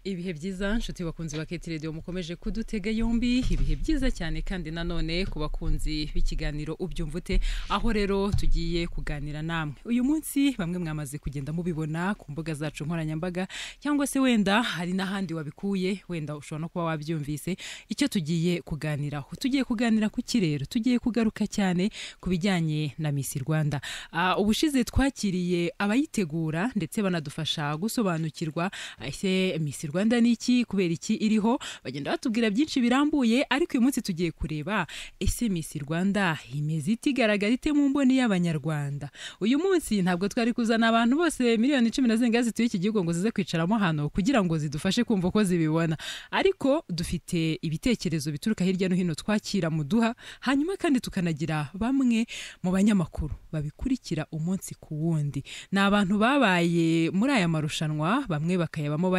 Ibihe byiza nshuti bakunzi ba Keti Radio mukomeje kudutega yombi ibihe byiza cyane kandi nanone ku bakunzi b'ikiganiro ubyumvute aho rero tugiye kuganira namwe uyu munsi bamwe mwamaze kugenda mubibona ku mbuga zacu nkoranyambaga cyangwa se wenda hari n'ahandi wabikuye wenda ushobora no kuba wabyumvise icyo tugiye kuganiraho tugiye kuganira ku kirero tugiye kugaruka cyane ku bijyanye na Miss Rwanda ubushize twakiriye abayitegura ndetse banadufasha gusobanukirwa ese Miss Rwanda niki kubera iki iriho bagenda batubwira byinshi birambuye ariko uyu munsi tugiye kureba ese Miss Rwanda imeze itigaragara ite mu mboni y'abanyarwanda uyu munsi ntabwo twari kuzana abantu bose miliyoni 10 na zingazi tuye iki gihugu ngo zize kwicaramo hano kugira ngo zidufashe kumva ko zibibona ariko dufite ibitekerezo bituruka hirya no hino twakira muduha hanyuma kandi tukanagira bamwe mu banyamakuru babikurikira umunsi ku wundi na abantu babaye muri aya marushanwa bamwe bakayabamo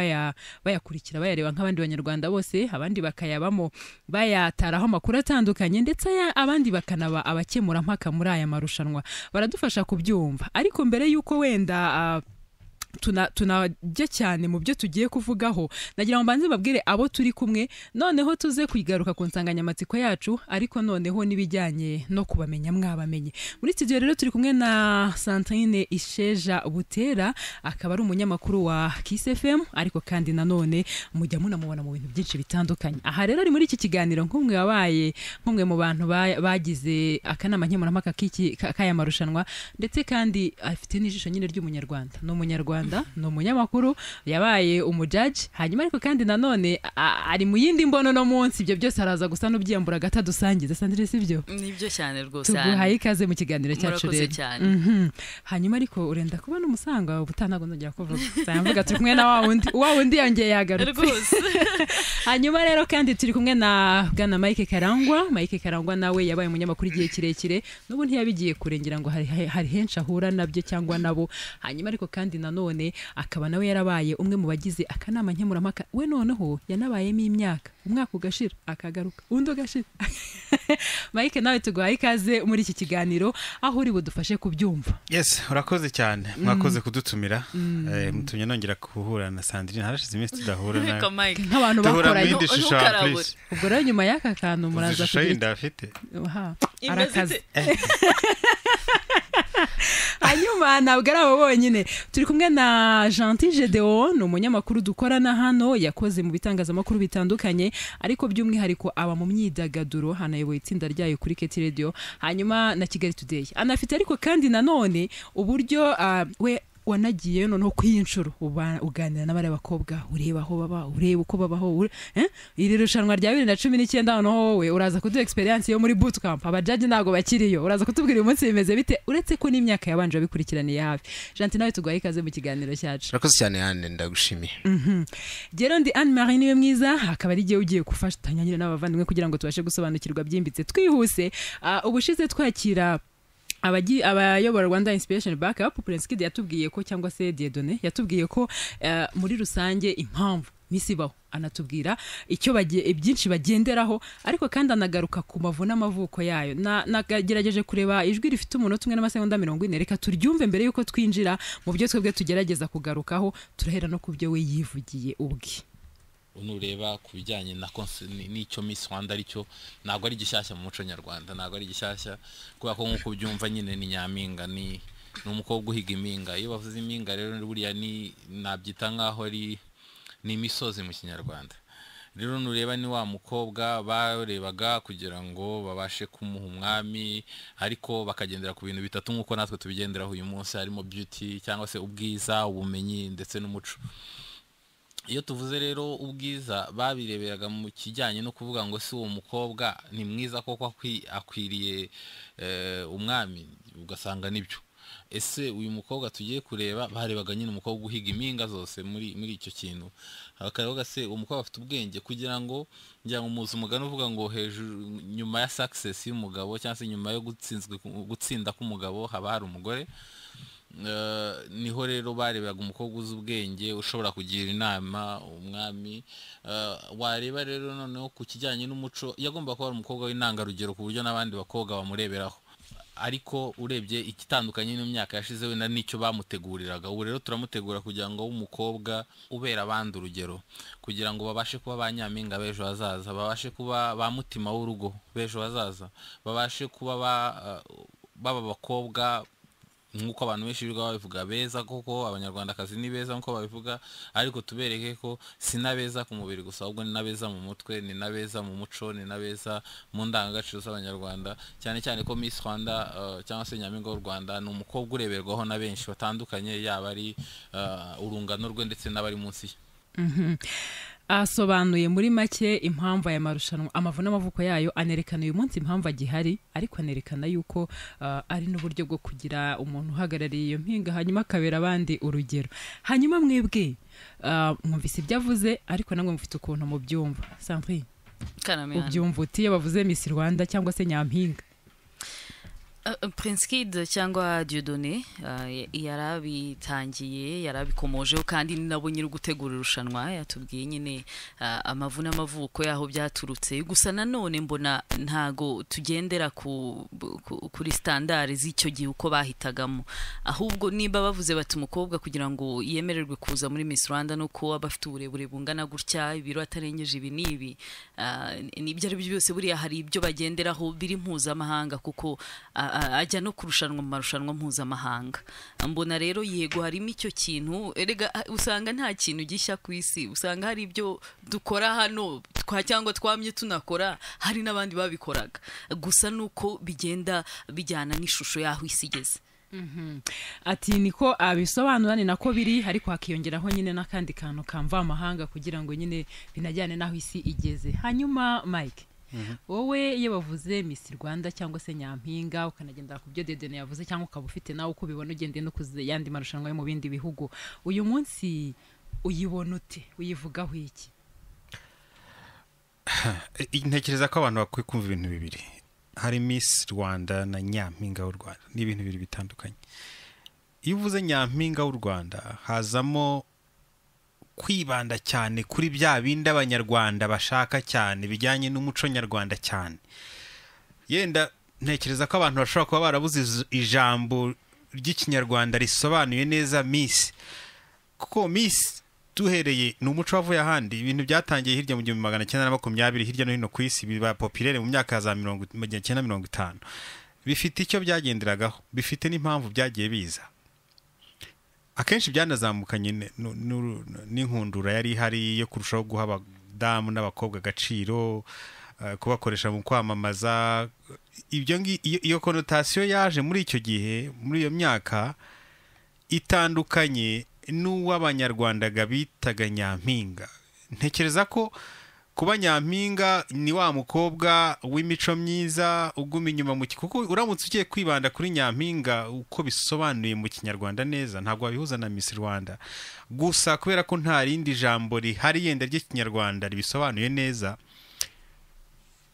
bayakurikira bayareba nk'abandi banyarwanda bose abandi bakayabamo bayataraho amakuru atandukanye ndetse abandi bakanaba abakemura mpaka muri aya marushanwa baradufasha kubyumva ariko mbere yuko wenda tunajya cyane mu byo tugiye kuvugaho nagira ngo mbanze babwire abo turi kumwe noneho tuze kwigaruka ku nsanganyamatsiko yacu ariko noneho nibijyanye no kubamenya mwabamenye muri studio rero turi kumwe na Sandrine Isheja Butera akaba ari umunyamakuru wa Kiss FM ariko kandi nanone mujya munamubona mu bintu byinshi bitandukanye aha rero ari muri iki kiganiro nk'umwe wabaye nk'umwe mu bantu bagize akanama nkemurampaka k'aya marushanwa ndetse kandi afite n'ijisho nyine ry'umunyarwanda no munyarwanda no munyamakuru yabaye umujaji hanyuma ariko kandi nanone ari mu yindi mbono no munsi ibyo byose araza gusa n'ubyembura gata dusangiza Sandrine sibyo nibyo cyane rwose tuguhaye ikaze mu kiganiro cyacu rero cyane hanyuma ariko urenda kubona umusanga ubutanago nongera kuvuga sayamvuga turi kumwe na wa wundi yongeye yagarutse rwose hanyuma rero kandi turi kumwe na Bwana Mike Karangwa nawe yabaye umunyamakuru igihe kirekire n'ubu ntiyabigiye kurengera ngo hari henshi ahura nabyo cyangwa nabo hanyuma ariko kandi nanone akaba nawe yarabaye umwe mu bagize akanama nkemurampaka we noneho yanabayemo imyaka umwaka ugashira akagaruka undi ugashira Mike nawe tuguhaye ikaze muri iki kiganiro aho uri budufashe kubyumva yes urakoze cyane mwakoze kudutumira mutumye nongera kuhura na Sandrine harashize iminsi tudahura na nk'abantu bakoranye ubwo rero nyuma y'aka kantu muraza kugira afite arakaze hanyuma ntabwo ari abo bonyine turi kumwe na Gentil Gedeon umunyamakuru dukorana hano yakoze mu bitangazamakuru bitandukanye ariko by'umwihariko aba mu myidagaduro hanayoboye itsinda ryayo kuri Keti Radio hanyuma na Kigali Today anafite ariko kandi nanone uburyo we wanagiye noneho kwinshuro uganira n'abari bakobwa ureba aho baba ureba uko babaho iri rushanwa rya 2019 noneho wowe uraza kudu experience yo muri bootcamp abajaji nago bakiriyo uraza kutubwira uyu munsi bimeze bite uretse ko n'imyaka yabanje bikurikiraniye hafi Gentil nawe tuguhaye ikaze mu kiganiro cyacu urakoze cyane Anne ndagushimiye Gero ndi Anne Marie niwe mwiza akaba ari giye ugiye gufatanya nyine n'abavandimwe kugira ngo tubashe gusobanukirwa byimbitse twihuse ubushize twakira abayobora Rwanda Inspiration Backup Prince Kid yatubwiye ko cyangwa se Dieudonné yatubwiye ko muri rusange impamvu misibaho anatubwira icyo byinshi bagenderaho ariko kandi anagaruka ku mavu n'amavuko yayo nagerageje kureba ijwi rifite umunota 1 n'amasegonda 40 reka turyumve mbere yuko twinjira mu byo twebwe tugerageza kugarukaho turahera no kubyo we yivugiye ubwe unureba kubijyanye n'icyo Miss Rwanda aricyo ntabwo ari gishyashya mu muco nyarwanda ntabwo ari gishyashya kuba ko nkuko byumva nyine ni nyampinga ni umukobwa uhiga impinga iyo bavuze impinga rero buriya ni nabyita nkaho ari imisozi mu kinyarwanda rero nureba ni wa mukobwa barebaga kugira ngo babashe kumuha umwami ariko bakagendera ku bintu bitatu nkuko natwe tubigenderaho uyu munsi harimo beauty cyangwa se ubwiza ubumenyi ndetse n'umuco iyo tuvuze rero ubwiza babireberaga mu kijyanye no kuvuga ngo si uwo mukobwa ni mwiza koko akwiriye umwami ugasanga nibyo ese uyu mukobwa tugiye kureba barebaga nyine umukobwa uhiga impinga zose muri icyo kintu akavuga se umukobwa afite ubwenge kugira ngo muzi umugani uvuga ngo hejuru nyuma ya success y'umugabo cyangwa se nyuma yo gutsinda k'umugabo haba hari umugore niho rero barebaga umukobwa uzi ubwenge ushobora kugira inama umwami wareba rero noneho ku kijyanye n'umuco yagomba kuba ari umukobwa w'intangarugero ku buryo n'abandi bakobwa bamureberaho ariko urebye ikitandukanye n'imyaka yashize wenda nicyo bamuteguriraga. Ubu rero turamutegura kugira ngo umukobwa ubera abandi urugero, kugira ngo babashe kuba ba nyampinga b'ejo hazaza, babashe kuba ba mutima w'urugo b'ejo hazaza, babashe kuba baba abakobwa nk'uko abantu benshi birirwa babivuga beza, koko abanyarwandakazi ni beza nk'uko babivuga, ariko tubereke ko si nabeza ku mubiri gusa, ahubwo ni nabeza mu mutwe, ni nabeza mu muco, ni nabeza mu ndangagaciro z'abanyarwanda, cyane cyane ko Miss Rwanda cyangwa se nyampinga w'u Rwanda ni umukobwa ureberwaho na benshi batandukanye, yaba ari urungano rwe ndetse n'abari munsi ye. Asobanuye muri make impamvu aya marushanwa, amavu n'amavuko yayo, anerekana uyu munsi impamvu agihari, ariko anerekana yuko ari n'uburyo bwo kugira umuntu uhagarariye iyo mpinga hanyuma akabera abandi urugero. Hanyuma mwebwe mwumvise ibyo avuze, ariko namwe mufite ukuntu mubyumva. Sandrine, ubyumva uti iyo bavuze Miss Rwanda cyangwa se nyampinga? Prince Kid cyangwa Dieudonné yarabitangiye, yarabikomojeho, kandi ni nabo nyiri gutegura irushanwa yatubwiye nyine amavu n'amavuko yaho byaturutse. Gusa nanone mbona ntago tugendera kuri standard z'icyo gihe uko bahitagamo, ahubwo niba bavuze bati umukobwa kugira ngo yemererwe kuza muri Miss Rwanda no ko aba afite uburebure bungana gutya, ibiro atarengeje ibi n'ibi, n'ibyo ari byo byose buriya hari ibyo bagenderaho biri mpuzamahanga, kuko ajya no kurushanwa mu marushanwa mpuzamahanga. Mbona rero yego harimo icyo kintu, erega usanga nta kintu gishya ku isi, usanga hari ibyo dukora hano cyangwa twamye tunakora, hari n'abandi babikoraga, gusa nuko bigenda bijyana n'ishusho yaho isi igeze. Ati niko abisobanura, ni nako biri, ariko hakiyongeraho nyine n'akandi kantu kamva amahanga kugira ngo nyine binajyane naho isi igeze. Hanyuma Mike, wowe iyo bavuze Miss Rwanda cyangwa se nyampinga, ukanagendera ku byo Dieudonné yavuze, cyangwa ukaba ufite nawe uko ubibona ugendeye no kuziyandi marushanwa yo mu bindi bihugu, uyu munsi uyibona ute, uyivugaho iki? Ntekereza ko abantu bakwiye kumva ibintu bibiri. Hari Miss Rwanda na nyampinga w'u Rwanda, ni ibintu bibiri bitandukanye. Iyo uvuze nyampinga w'u Rwanda hazamo kwibanda cyane kuri bya bindi abanyarwanda bashaka cyane bijyanye n'umuco nyarwanda cyane. Yenda ntekereza ko abantu bashobora kuba barabuze ijambo ry'ikinyarwanda risobanuye neza Miss, kuko Miss duhereye ni umuco wavuye ahandi. Ibintu byatangiye hirya mu 1920 hirya no hino ku isi, biba populaire mu myaka za 1950. Bifite icyo byagenderagaho, bifite n'impamvu byagiye biza. Akenshi byanazamukanye n'inkundura yari ihari yo kurushaho guha abadamu n'abakobwa agaciro, kubakoresha mu kwamamaza. Iyo konotasiyo yaje muri icyo gihe, muri iyo myaka, itandukanye n'uw'abanyarwandaga bitaga nyampinga. Ntekereza ko kuba nyampinga ni wa mukobwa w'imico myiza uguma inyuma mu kuko uramutse ugiye kwibanda kuri nyampinga uko bisobanuye mu kinyarwanda neza, ntabwo wabihuza na Miss Rwanda. Gusa kubera ko nta rindi jambo rihari yenda ry'ikinyarwanda ribisobanuye neza,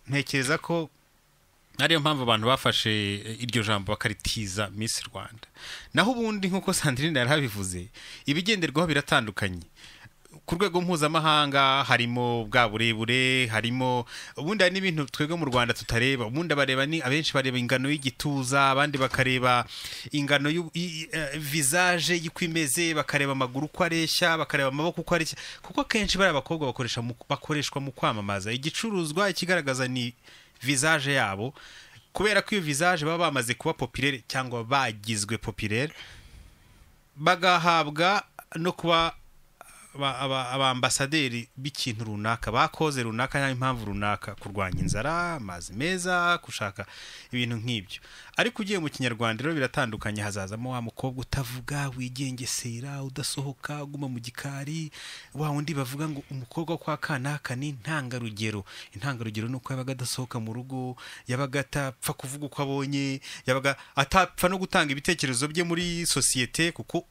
ntekereza ko ariyo mpamvu abantu bafashe iryo jambo bakaritiza Miss Rwanda. Naho ubundi nk'uko Sandrine yarabivuze, ibigenderwaho biratandukanye. Ku rwego mpuzamahanga harimo bwa burebure, harimo ubundi hari n'ibintu twebwe mu Rwanda tutareba. Ubundi bareba ni abenshi bareba ingano y'igituza, abandi bakareba ingano visage yikwimeze, bakareba amaguru uko areshya, bakareba amaboko uko areshya, kuko akenshi bari abakobwa bakoreshwa mu kwamamaza igicuruzwa. Ikigaragaza ni visage yabo, kubera ko iyo visage baba bamaze kuba populaire cyangwa bagizwe populaire, bagahabwa no kuba abambasaderi b'ikintu runaka, bakoze runaka cyangwa impamvu runaka, kurwanya inzara, amazi meza, gushaka ibintu nk'ibyo. Ariko ugiye mu kinyarwanda rero biratandukanye, hazazamo wa mukobwa utavuga, wigengesera, udasohoka, uguma mu gikari, wa wundi bavuga ngo umukobwa kwa kanaka ni intangarugero. Intangarugero ni uko yabaga adasohoka mu rugo, yabaga atapfa kuvuga uko abonye, yabaga atapfa no gutanga ibitekerezo bye muri sosiyete, kuko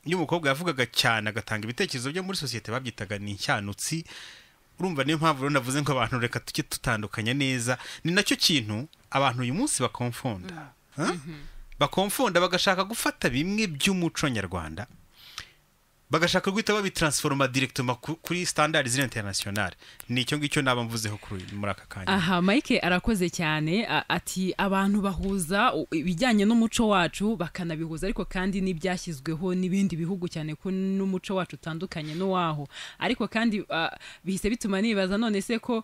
iyo umukobwa yavugaga cyane agatanga ibitekerezo byo muri sosiyete babyitaga ni icyanutsi. Urumva niyo mpamvu rero navuze ngo abantu reka tujye tutandukanya neza. Ni nacyo kintu abantu uyu munsi bakonfonda bagashaka gufata bimwe by'umuco nyarwanda bagashaka guhita babitransforma directement kuri standards internationales. Nicyo ngicyo naba mvuzeho muri aka kanya. Aha, Mike arakoze cyane, ati abantu bahuza ibijyanye n'umuco wacu bakanabihuza, ariko kandi n'ibyashyizweho n'ibindi bihugu cyane ko n'umuco wacu utandukanye n'uwaho, ariko kandi bihise bituma nibaza none se ko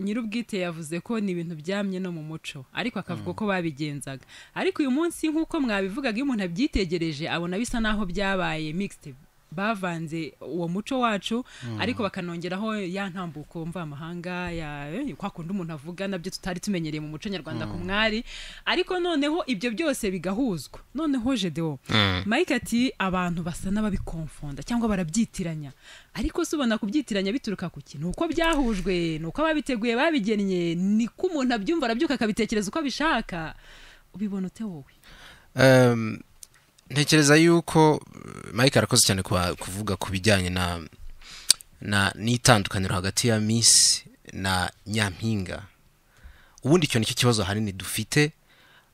nyirubwite yavuze ko ni ibintu byamye no mu muco, ariko akavuga ko babigenzaga. Ariko uyu munsi nk'uko mwabivugaga, iyo umuntu abyitegereje abona bisa naho byabaye mixed, bavanze uwo muco wacu ariko bakanongeraho ya ntambuko mva amahanga kwa kundi umuntu avuga nabyo tutari tumenyereye mu muco nyarwanda ku mwari, ariko noneho ibyo byose bigahuzwa. Noneho Jedeo Mike ati abantu basa n'ababikonfonda cyangwa barabyitiranya, ariko se ubona kubyitiranya bituruka ku kintu uko byahujwe, nuko ababiteguye babigennye, niko umuntu abyumva arabyuka akabitekereza uko abishaka. Ubibona ute wowe? Ntekereza yuko Mike arakoze cyane kuvuga ku bijyanye na n'itandukaniro hagati ya Miss na Nyampinga. Ubundi icyo nicyo kibazo hanini dufite,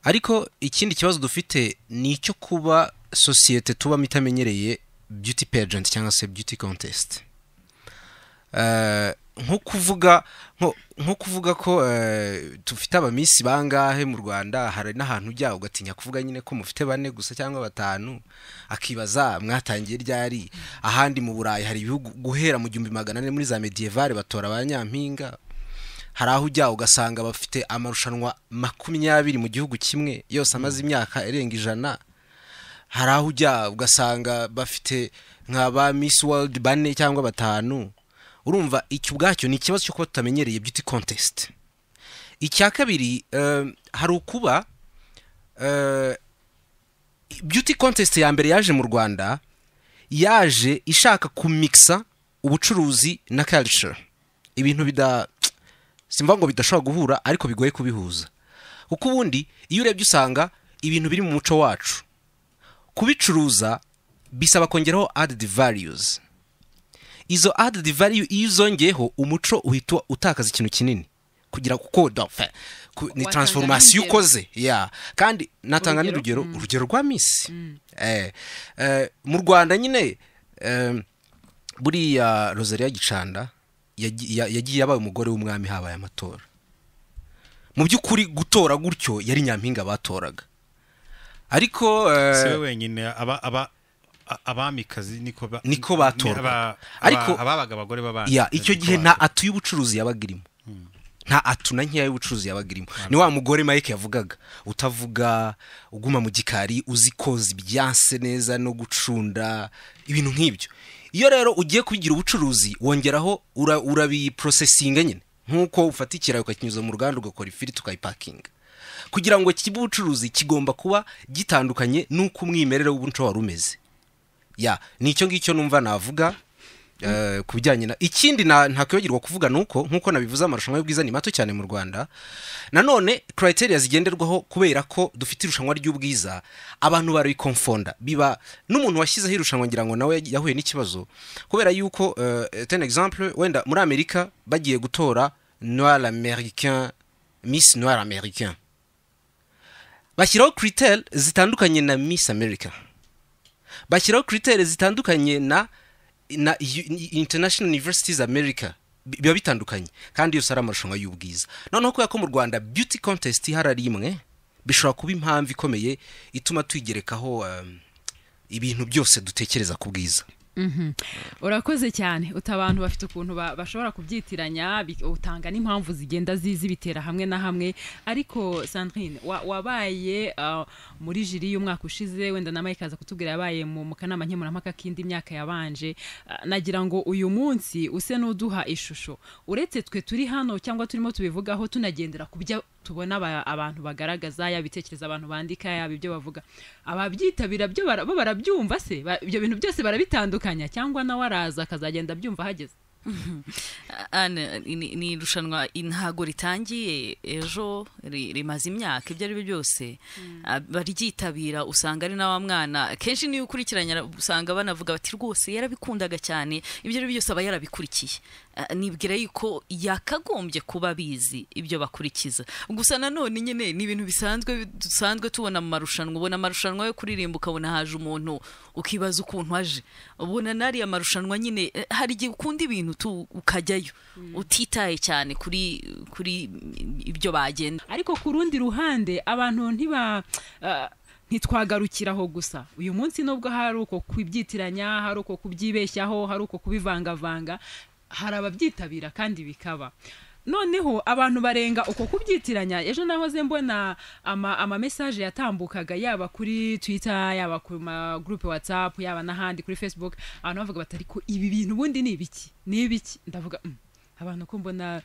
ariko ikindi kibazo dufite ni icyo kuba societe tuba mitamenyereye beauty pageant cyangwa se beauty contest. Nko kuvuga ko tufite abamisi bangahe mu Rwanda, hari n'ahantu ujya ugatinya kuvuga nyine ko mufite 4 gusa cyangwa 5, akibaza mwatangiye ryari. Ahandi mu Burayi hari ibihugu guhera mu 1400 muri za medievale batora abanyampinga. Hari aho ujya ugasanga bafite amarushanwa 20 mu gihugu kimwe yose amaze imyaka erenga 100. Hari aho ujya ugasanga bafite nk'aba Miss World 4 cyangwa 5. Urumva icyo ubwacyo ni ikibazo cyo kuba tutamenyereye beauty contest. Icya kabiri, hari ukuba beauty contest ya mbere yaje mu Rwanda yaje ishaka kumixa ubucuruzi na culture, ibintu simva ngo bidashobora guhura ariko bigoye kubihuza. Kuko ubundi iyo urebye usanga ibintu biri mu muco wacu kubicuruza bisaba kongeraho added values. Izo added value iyo zongeyeho umuco uhita utakaza ikintu kinini kugira kuko ni transformation ukoze. Kandi natanga n'urugero rwa Miss mu Rwanda nyine, buriya Rosalia Gicanda yagiye abaye umugore w'umwami habaye amatora. Mu by'ukuri gutora gutyo yari Nyampinga batoraga, ariko siwe wenyine abamikazi niko batora. Ariko ababaga abagore babandi icyo gihe nta atu y'ubucuruzi yabagirimo, nta atu na nkiya y'ubucuruzi yabagirimo. Ni wa mugore Mike yavugaga, utavuga uguma mu gikari uzi koza ibyanse neza no gucunda ibintu nk'ibyo. Iyo rero ugiye kugira ubucuruzi wongeraho urabi processing nyine, nkuko ufatikira ukakinyuza mu ruganda ugakora ifiriti ukayipakinga. Kugira ngo kibe ubucuruzi kigomba kuba gitandukanye nuko umwimerere w'ubunco warumeze. Nicyo ngicyo numva navuga kubijyanye na ikindi ntakwibagirwa kuvuga nuko nkuko nabivuze amarushanwa y'ubwiza ni mato cyane mu Rwanda. Nanone criteria zigenderwaho kubera ko dufite irushanwa ry'ubwiza, abantu barabikonfonda, biba n'umuntu washyizeho irushanwa ngira ngo nawe yahuye n'ikibazo kubera yuko ten exemple wenda muri Amerika bagiye gutora noir américain, Miss Noir américain, bashyiraho critères zitandukanye na Miss America, bashyiraho critères zitandukanye na International Universities America, biba bitandukanye kandi yose ari amarushanwa y'ubwiza. Noneho kubera ko mu Rwanda beauty contest harari imwe, bishobora kuba impamvu ikomeye ituma twigerekaho ibintu byose dutekereza ku bwiza. Urakoze cyane. Utabantu bafite ukuntu bashobora kubyitiranya, utanga n'impamvu zigenda zibitera hamwe na hamwe. Ariko Sandrine, wabaye muri jiri y'umwaka ushize, wenda na Mike aza kutubwira yabaye mu kanama nkemurampaka kindi myaka yabanje. Nagira ngo uyu munsi use n'uduha ishusho, uretse twe turi hano cyangwa turimo tubivugaho tunagendera kubya tubona abantu bagaragaza, yabitekereza abantu bandika, yabibyo bavuga, ababyitabira byo barabyumva se ibyo bintu byose barabitandukanya, cyangwa nawe araza akazagenda byumva hageze. ni irushanwa ntago ritangiye ejo, rimaze imyaka. Ibyo ari byo byose baryitabira, usanga ari na wa mwana kenshi niyo ukurikiranya usanga banavuga bati rwose yarabikundaga cyane. Ibyo ari byo byose aba yarabikurikiye. nibwira yuko yakagombye kuba bizi ibyo bakurikiza. Gusa nanone nyine ni ibintu dusanzwe tubona mu marushanwa, ubona amarushanwa yo kuririmba ukabona haje umuntu ukibaza ukuntu aje, ubona nari amarushanwa nyine hari igihe ukunda ibintu ukajyayo utitaye cyane kuri ibyo bagenda. Ariko ku rundi ruhande abantu ntitwagarukiraho gusa. Uyu munsi nubwo hari uko kwibyitiranya, hari uko kubyibeshyaho, hari uko kubivangavanga, hari ababyitabira kandi bikaba. Noneho abantu barenga uko kubyitiranya. Ejo nahoze mbona ama message yatambukaga yaba kuri Twitter, yaba ku ma group WhatsApp, yaba n'ahandi kuri Facebook, abantu bavuga batari ko ibi bintu bundi ni ibiki. Ndavuga abantu ko mbona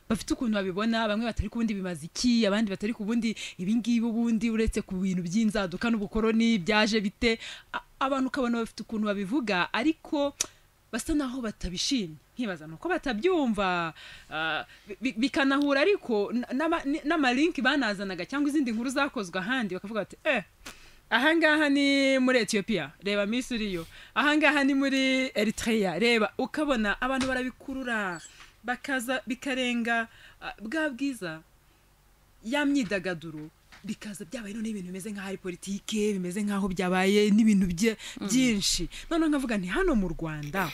bafite ukuntu babibona, bamwe batari ku bundi bimaze iki, abandi batari ku bundi ibingibi ubundi uretse ku bintu by'inzaduka n'ubukoroni byaje bite. Abantu kabona bafite ukuntu babivuga ariko basa naho batabishimye. Nkibaza nuko batabyumva, bikanahura ariko n'ama link banazanaga cyangwa izindi nkuru zakozwe ahandi bakavuga bati ahangaha ni muri Ethiopia, reba Misiri yo, ahangaha ni muri Eritrea, reba. Ukabona abantu barabikurura bakaza bikarenga bwa bwiza ya myidagaduro, bikaza byabaye none ibintu bimeze nka hari politike, bimeze nkaho byabaye n'ibintu byinshi. None nkavuga nti hano mu Rwanda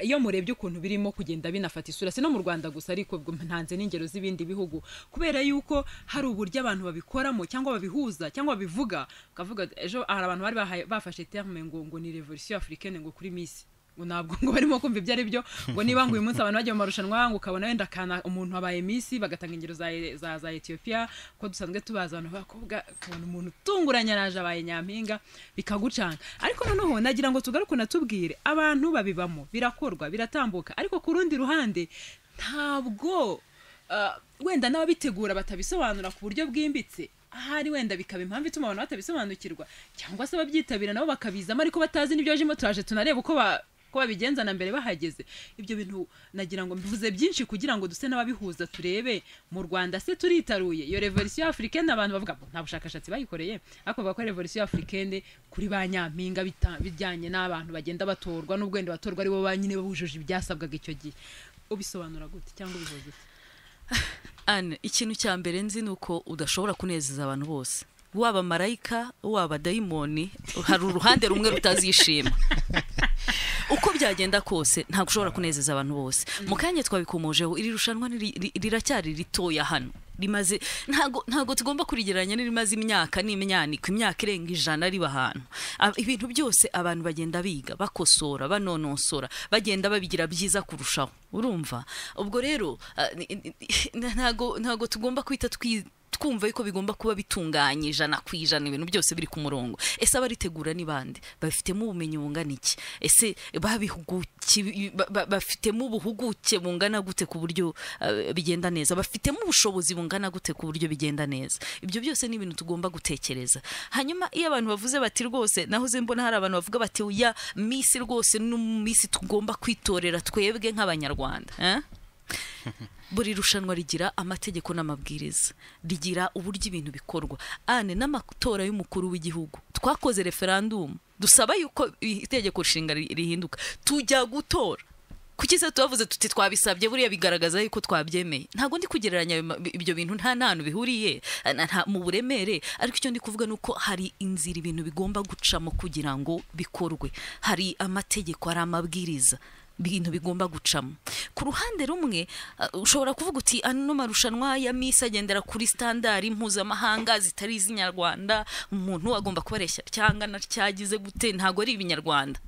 iyo murebye ukuntu birimo kugenda binafata isura, si no mu Rwanda gusa ariko ntanze n'ingero z'ibindi bihugu, kubera yuko hari uburyo abantu babikoramo cyangwa babihuza cyangwa babivuga. Kavuga ejo hari abantu bari bafashe terme ngo ni revolution africaine ngo kuri Miss, ngo nabwo ngo barimo kumva ibyo ari byo, ngo niba ngo uyu munsi abantu bajya mu marushanwa ngo ukabona wenda kana umuntu abaye Miss, bagatanga ingero za Ethiopia ko dusanzwe tubaza abantu bakobwa, kubona umuntu tunguranya araje abaye nyampinga bikagucanga. Ariko noneho nagira ngo tugaruke natubwire abantu babibamo, birakorwa biratambuka, ariko ku rundi ruhande ntabwo wenda n'ababitegura batabisobanura ku buryo bwimbitse. Ahari wenda bikaba impamvu ituma abantu batabisobanukirwa, cyangwa se babyitabira nabo bakabizamo ariko batazi n'ibyo jimo turaje tunareba uko babigenza na mbere bahageze. Ibyo bintu nagira ngo mbivuze byinshi kugira ngo duse n'ababihuza turebe mu Rwanda se turitaruye iyo revolution africaine. Abantu bavuga nta bushakashatsi bayikoreye, ariko bavuga ko revolution africaine kuri ba nyampinga bijyanye n'abantu bagenda batorwa, n'ubwo wenda batorwa ari bo banyine babujuje ibyasabwaga icyo gihe. Ubisobanura gute cyangwa ubivuze ute? Ikintu cya mbere nzi nuko udashobora kunezeza abantu bose, waba marayika waba dayimoni, hari uruhande rumwe rutazishima. Uko byagenda kose ntabwo ushobora kunezeza abantu bose. Mu kanya twabikomojeho, iri rushanwa riracyari ritoya hano, rimaze ntago tugomba kurigeranya n'irimaze imyaka n'imyaniko, imyaka irenga 100 riba ahantu. Ibintu byose abantu bagenda biga, bakosora, banonosora, bagenda babigira byiza kurushaho, urumva. Ubwo rero ntago tugomba kwita twumva yuko bigomba kuba bitunganye 100% ibintu byose biri ku murongo. Ese abaritegura ni bande? Bafitemo ubumenyi bungana iki? Ese bafitemo ubuhuguke bungana gute ku buryo bigenda neza? Bafitemo ubushobozi bungana gute ku buryo bigenda neza? Ibyo byose ni ibintu tugomba gutekereza. Hanyuma iyo abantu bavuze bati rwose, nahoze mbona hari abantu bavuga bati uya Miss rwose Miss tugomba kwitorera twebwe nk'abanyarwanda. Buri rushanwa rigira amategeko n'amabwiriza, rigira uburyo ibintu bikorwa. N'amatora y'umukuru w'igihugu twakoze referendum dusaba yuko itegeko nshinga rihinduka, tujya gutora. Kuki se tubavuze tuti twabisabye, buriya bigaragaza yuko twabyemeye. Ntago ndi kugereranya ibyo bintu, nta hantu bihuriye mu buremere, ariko icyo ndi kuvuga nuko hari inzira ibintu bigomba gucamo kugira ngo bikorwe. Hari amategeko, hari amabwiriza bintu bigomba gucamo. Ku ruhande rumwe ushobora kuvuga uti ano marushanwa ya Miss agendera kuri standard mpuzamahanga zitari iz'inyarwanda, umuntu agomba kubareshya cyangwa cyagize gute, ntago ari ibinyarwanda.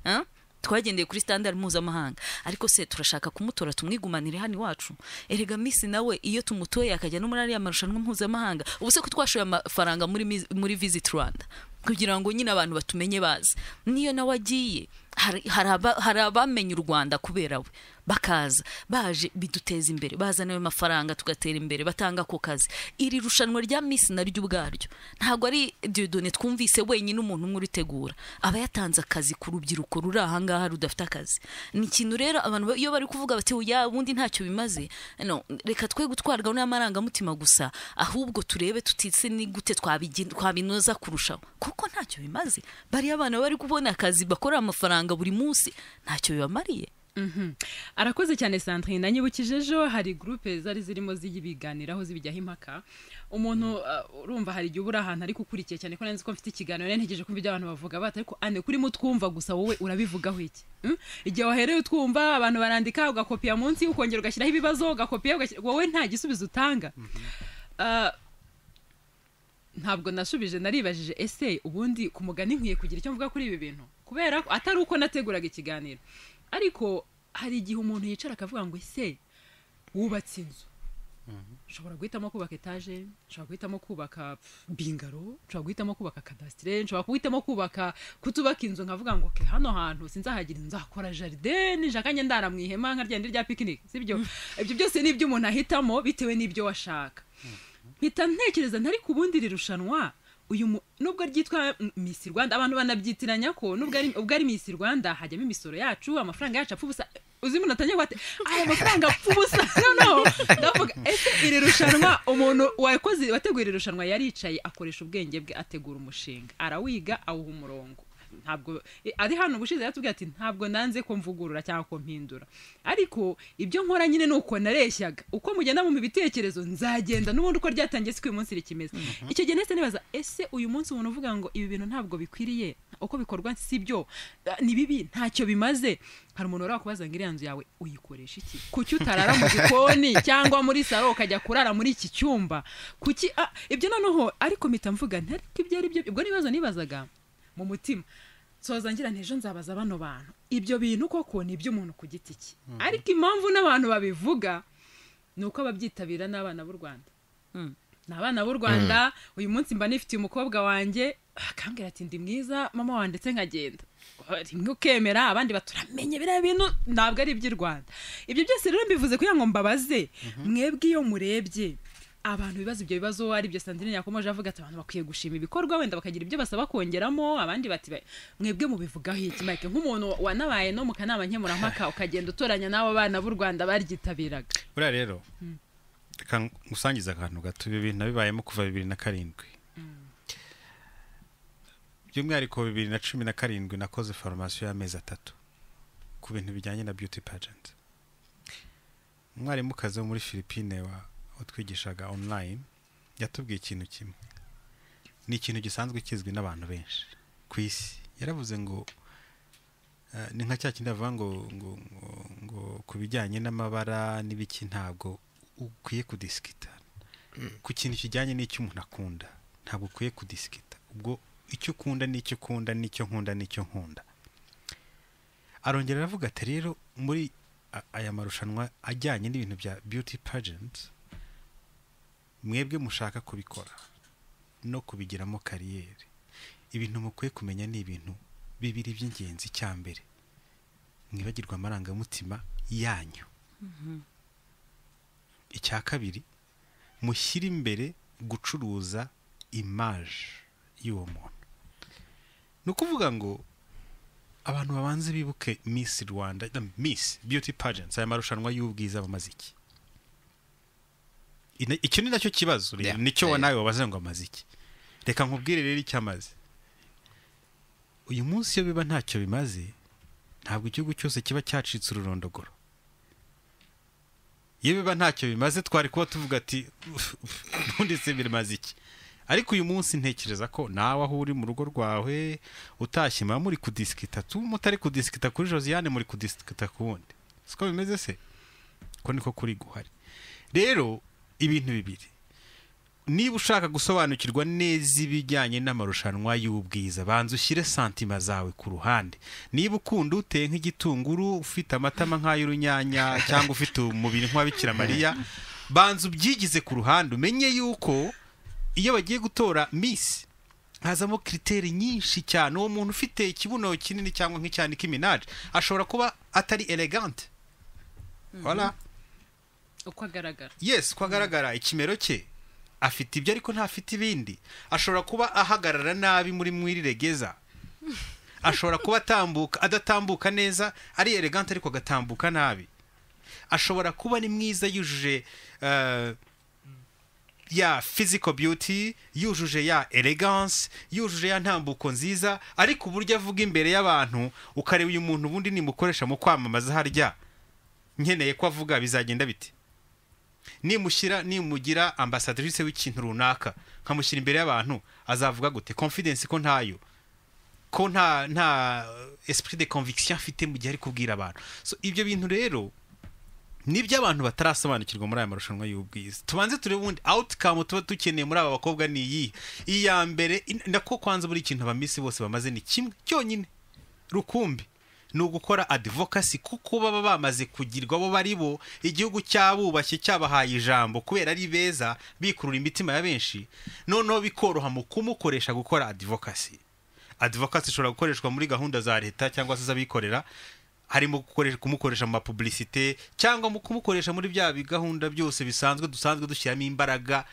Twagendeye kuri standard mpuzamahanga, ariko se turashaka kumutora tumwigumanire hano iwacu? Erega Miss nawe iyo tumutoye akajya no muri ariya marushanwa mpuzamahanga, ubu se ko twashoye amafaranga muri Visit Rwanda kugira ngo nyine abantu batumenye bazi, niyo nawe agiye hari abamenye u Rwanda kubera we, bakaza baje biduteza imbere, bazana ayo mafaranga tugatera imbere, batanga ko kazi. Iri rushanwa rya Miss naryo ubwaryo ntago ari Dieudonné twumvise wenyine umuntu umwe uritegura, aba yatanze akazi ku rubyiruko ruri ahangaha rudafite akazi. Ni ikintu rero abantu iyo bari kuvuga bati uya ubundi ntacyo bimaze, no, reka twe gutwarwa n'amarangamutima gusa, ahubwo turebe tutitse ni gute twabinoza kurushaho, kuko ntacyo bimaze. Bari abana bari kubona akazi bakora amafaranga buri munsi, ntacyo bibamariye. arakoze cyane Sandrine nanyibukije ejo hari groupe zari zirimo ziyibiganiraho zibijyaho impaka umuntu urumva hari igihe ubura ahantu ari kukurikiye cyane ko nanzi ko mfite ikiganiro ntegereje kumva ibyo abantu bavuga bata ariko ane kuri mutwumva gusa wowe urabivugaho iki igihe wahereye utwumva abantu barandika ugakopiya munsi ukongera ugashyiraho ibibazo ugakopiya wowe nta gisubizo utanga ntabwo nashubije naribajije ese ubundi ku mugani nkwiye kugira icyo mvuga kuri ibi bintu kubera atari uko nateguraga ikiganiro ariko hari igihe umuntu yicara akavuga ngo ese wubatse inzu ushobora guhitamo kubaka etaje ushobora guhitamo kubaka bingaro ushobora guhitamo kubaka kadasitire ushobora guhitamo kubaka kutubaka inzu nkavuga ngo ke hano hantu sinzahagira nzakora jardin njakanye ndara mu ihema nka ryandi rya picnic sibyo ibyo byose ni ibyo umuntu ahitamo bitewe n'ibyo washaka mpita ntekereza ntari ku bundi rirushanwa uyu nubwo ryitwa Miss Rwanda abantu banabyitiranya ko nubwo ari Miss Rwanda hajyamo imisoro yacu amafaranga yacu apfa ubusa uzi umuntu atanye kwate aya mafaranga apfa ubusa no ndavuga ese iri rushanwa umuntu wateguye iri rushanwa yaricaye akoresha ubwenge bwe ategura umushinga arawiga awuha umurongo ntabwo ari hano ubushize yatubwiye ati ntabwo nanze ko mvugurura cyangwa ko mpindura ariko ibyo nkora nyine nuko nareshyaga uko mugenda mu bitekerezo nzagenda n'ubundi uko ryatangiye siko uyu munsi rikimeze icyo gihe nese nibaza ese uyu munsi umuntu uvuga ngo ibi bintu ntabwo bikwiriye uko bikorwa sibyo ni bibi ntacyo bimaze hari umuntu urakubaza ngo iriya nzu yawe uyikoresha iki kuki utarara mu gikoni cyangwa muri salo ukajya kurara muri iki cyumba kuki ibyo noneho ariko mpita mvuga ntariko ibyo ari byo ubwo nibazo nibazaga mu mutima soza ngira ntejo nzabaza bano bantu ibyo bintu koko ni iby'umuntu ku giti cye ariko impamvu n'abantu babivuga nuko ababyitabira n'abana b'u Rwanda n'abana b'u Rwanda uyu munsi mba nifitiye umukobwa wanjye akambwira ati ndi mwiza mama wa ndetse nkagenda rimwe ukemera abandi baturamenye biriya bintu ntabwo ari iby'i Rwanda ibyo byose rero mbivuze kugira ngo mbabaze mwebwe iyo murebye abantu bibaza ibyo bibazo ari byo Sandrine yakomeje avuga ati abantu bakwiye gushima ibikorwa wenda bakagira ibyo basaba kongeramo abandi bati mwebwe mubivugaho iki Mike nk'umuntu wanabaye no mu kanama nkemurampaka ukagenda utoranya n'abo bana b'u Rwanda baryitabiraga buriya rero reka ngusangiza akantu gato ibi bintu bibayemo kuva 2007 by'umwihariko 2017 nakoze formation y'amezi 3 ku bintu bijyanye na beauty pageant umwarimu kaze muri Philippines utwigishaga online yatubwiye ikintu kimwe ni ikintu gisanzwe kizwi n'abantu benshi ku isi yaravuze ngo ni nka cya kindi avuga ngo kubijyanye n'amabara n'ibiki ntabwo ukwiye kudiskita ku kintu kijyanye n'icyo umuntu akunda ntabwo ukwiye kudiskita ubwo icyo ukunda n'icyo ukunda n'icyo nkunda n'icyo nkunda arongera aravuga ati rero muri aya marushanwa ajyanye n'ibintu bya beauty pageant mwebwe mushaka kubikora no kubigiramo kariyeri ibintu mukwiye kumenya ni ibintu bibiri by'ingenzi cyambere mwibagirwa amarangamutima yanyu icya kabiri mushyira imbere gucuruza image y'uwo muntu no kuvuga ngo abantu babanze bibuke Miss Rwanda Miss Beauty Pageants aya marushanwa y'ubwiza bamaze iki icyo ni nacyo kibazo nicyo nawe wabaze ngo amaze iki reka nkubwire rero icyamaze uyu munsi iyo biba ntacyo bimaze ntabwo igihugu cyose kiba cyacitse ururondogoro iyo biba ntacyo bimaze twari kuba tuvuga ati ubundi se bimaze iki ariko uyu munsi ntekereza ko nawe aho uri mu rugo rwawe utashye muba muri kudisikita mutari kudisikita kuri Josiane muri kudisikita ku wundi siko bimeze se ko niko kuri guhari rero ibintu bibiri niba ushaka gusobanukirwa neza ibijyanye n'amarushanwa y'ubwiza banza ushyire santima zawe ku ruhande niba ukunda uteye nk'igitunguru ufite amatama nk'ay'urunyanya cyangwa ufite umubiri nk'uwabikira Mariya banza ubyigize ku ruhande umenye yuko iyo bagiye gutora Miss hazamo kriteri nyinshi cyane uwo muntu ufite ikibuno kinini cyangwa nk'icya Nicki Minaj ashobora kuba atari elegant voilà uko agaragara yes uko agaragara ikimero cye afite ibyo ariko ntafite ibindi ashobora kuba ahagarara nabi muri mwiriregeza ashobora kuba adatambuka neza ari elegant ariko agatambuka nabi ashobora kuba ni mwiza yujuje ya physical beauty, yujuje ya elegance, yujuje ya ntambuko nziza, ariko uburyo avuga imbere y'abantu ukareba uyu muntu ubundi nimukoresha mu kwamamaza harya nkeneye ko avuga bizagenda bite? Nimugira ambassadrice w'ikintu runaka nkamushyira imbere y'abantu azavuga gute? Confidence ko ntayo, ko nta esprit de conviction afite mu gihe ari kubwira abantu. So ibyo bintu rero nibyo abantu batarasobanukirwa muri aya marushanwa y'ubwiza. Tubanze turebe ubundi outcome tuba dukeneye muri aba bakobwa ni iyi. Iya mbere ndako kwanza buri kintu abamisi bose bamaze ni kimwe cyonyine rukumbi, ni ugukora advocacy, kuko baba bamaze kugirwa bo bari bo igihugu cyabubashye cyabahaye ijambo kubera ari beza bikurura imitima ya benshi, noneho bikoroha mu kumukoresha gukora advocacy. Advocacy ishobora gukoreshwa muri gahunda za leta cyangwa se z'abikorera, harimo kumukoresha mu publicité cyangwa mu kumukoresha muri bya gahunda byose bisanzwe dushyiramo imbaraga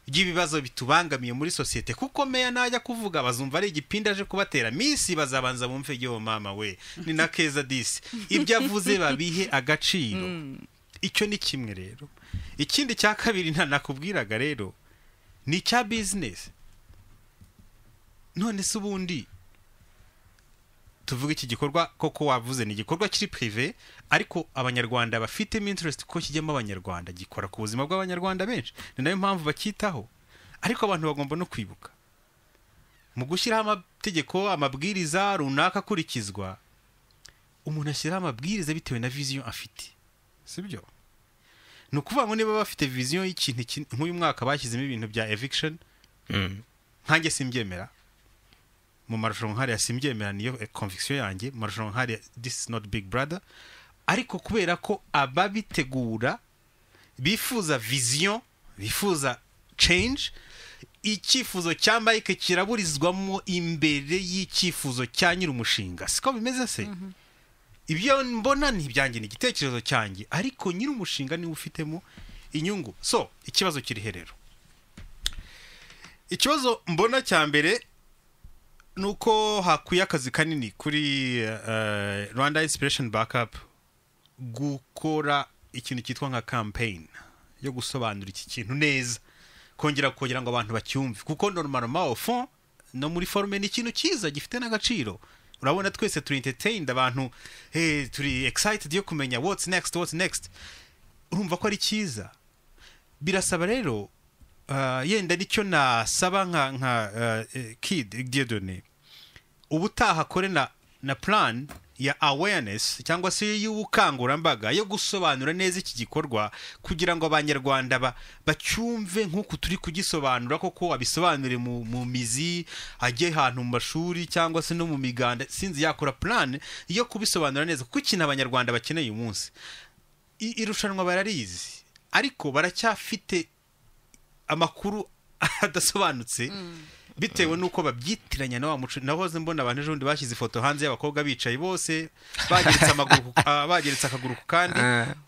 by'ibibazo bitubangamiye muri societe. Kuko meya najya kuvuga bazumva ari igipinda aje kubatera misi, bazabanza bumve yo mama we ni na keza disi, ibyo avuze babihe agaciro. Icyo ni kimwe rero. Ikindi cya kabiri nakubwiraga rero ni cya business. None se ubundi tuvuga iki gikorwa koko wavuze ni igikorwa kiri privé, ariko abanyarwanda bafite interest ko kijyamo abanyarwanda, gikora ku buzima bw'abanyarwanda benshi, ni nayo mpamvu bakitaho. Ariko abantu bagomba no kwibuka mu gushyiraho amategeko, amabwiriza runaka akurikizwa, umuntu ashyiraho amabwiriza bitewe na vision afite, sibyo? Ni ukuvuga ngo niba bafite vision y'ikintu nk'uyu mwaka bashyizemo ibintu bya eviction, nkanjye simbyemera mu marushanwa nkariya, simbyemera, niyo conviction yanjye. Mu marushanwa nkariya this is not big brother, ariko kubera ko ababitegura bifuza vision, bifuza change, icyifuzo cya Mike kiraburizwamo imbere y'icyifuzo cya nyir'umushinga. Siko bimeze se? Ibyo mbona ni ibyanjye, ni igitekerezo cyanjye, ariko nyir'umushinga niwe ufitemo inyungu. So ikibazo kiri herero, ikibazo mbona cya mbere nuko hakwiye akazi kanini kuri Rwanda Inspiration Backup gukora ikintu cyitwa nka campaign yo gusobanura iki kintu neza, kugira ngo abantu bacyumve, kuko normalement au fond no muri forme ni ikintu cyiza gifite n'agaciro. Urabona twese turi entertained, abantu turi excited yo kumenya what's next. Urumva ko ari cyiza. Birasaba rero yenda nicyo nasaba nka Kid Dieudonné, ubutaha kore na plan ya awareness cyangwa se y'ubukangurambaga yo gusobanura neza iki gikorwa, kugira ngo abanyarwanda bacyumve nk'uko turi kugisobanura, koko abisobanure mu mizi, ajye ahantu mu mashuri cyangwa se no mu miganda, sinzi yakora plan yo kubisobanura neza, kuko ikintu abanyarwanda bakeneye uyu munsi. Irushanwa bararizi, ariko baracyafite amakuru adasobanutse bitewe nuko babyitiranya na wa muco. Nahoze mbona abantu ejondi bashyize ifoto hanze y'abakobwa bicaye bose bageretse akaguru ku kandi,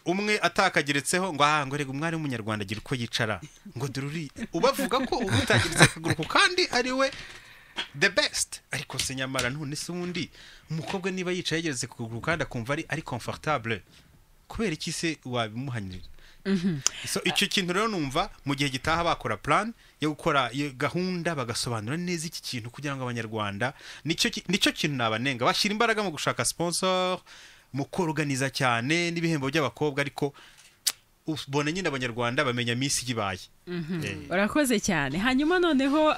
umwe atakageretseho ngo rega umwari w'umunyarwanda agira uko yicara, ngo dururi ubavuga ko utageretse akaguru ku kandi ari we the best. Ariko se nyamara none se undi umukobwa niba yicaye yageretse akaguru kandi akumva ari comfortable, kubera iki se wabimuhanirira? So icyo kintu rero numva mu gihe gitaha bakora plan yo gukora gahunda, bagasobanura neza iki kintu kugira ngo abanyarwanda, nicyo kintu nabanenga, bashyira imbaraga mu gushaka sponsor, mu korganiza cyane n'ibihembo by'abakobwa, ariko ubona nyine abanyarwanda bamenya misi gibaye. Urakoze cyane. Hanyuma noneho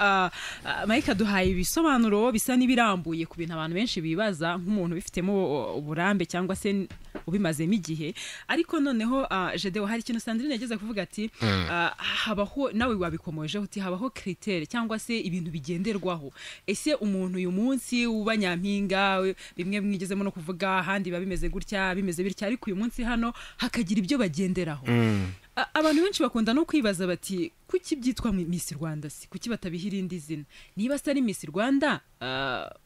Mike aduhaye ibisobanuro bisa n'ibirambuye ku bintu abantu benshi bibaza nk'umuntu bifitemo uburambe cyangwa se ubimazemo igihe. Ariko noneho Jedeo, hari ikintu Sandrine yageze kuvuga ati habaho, nawe wabikomojeho uti habaho critère cyangwa se ibintu bigenderwaho. Ese umuntu uyu munsi uba nyampinga, bimwe mwigezemo no kuvuga handi babimeze gutya bimeze bitya, ariko uyu munsi hano hakagira ibyo bagenderaho. Abantu benshi bakunda no kwibaza bati kuki byitwa Miss Rwanda, si kuki batabiha irindi zina? Niba se ari Miss Rwanda,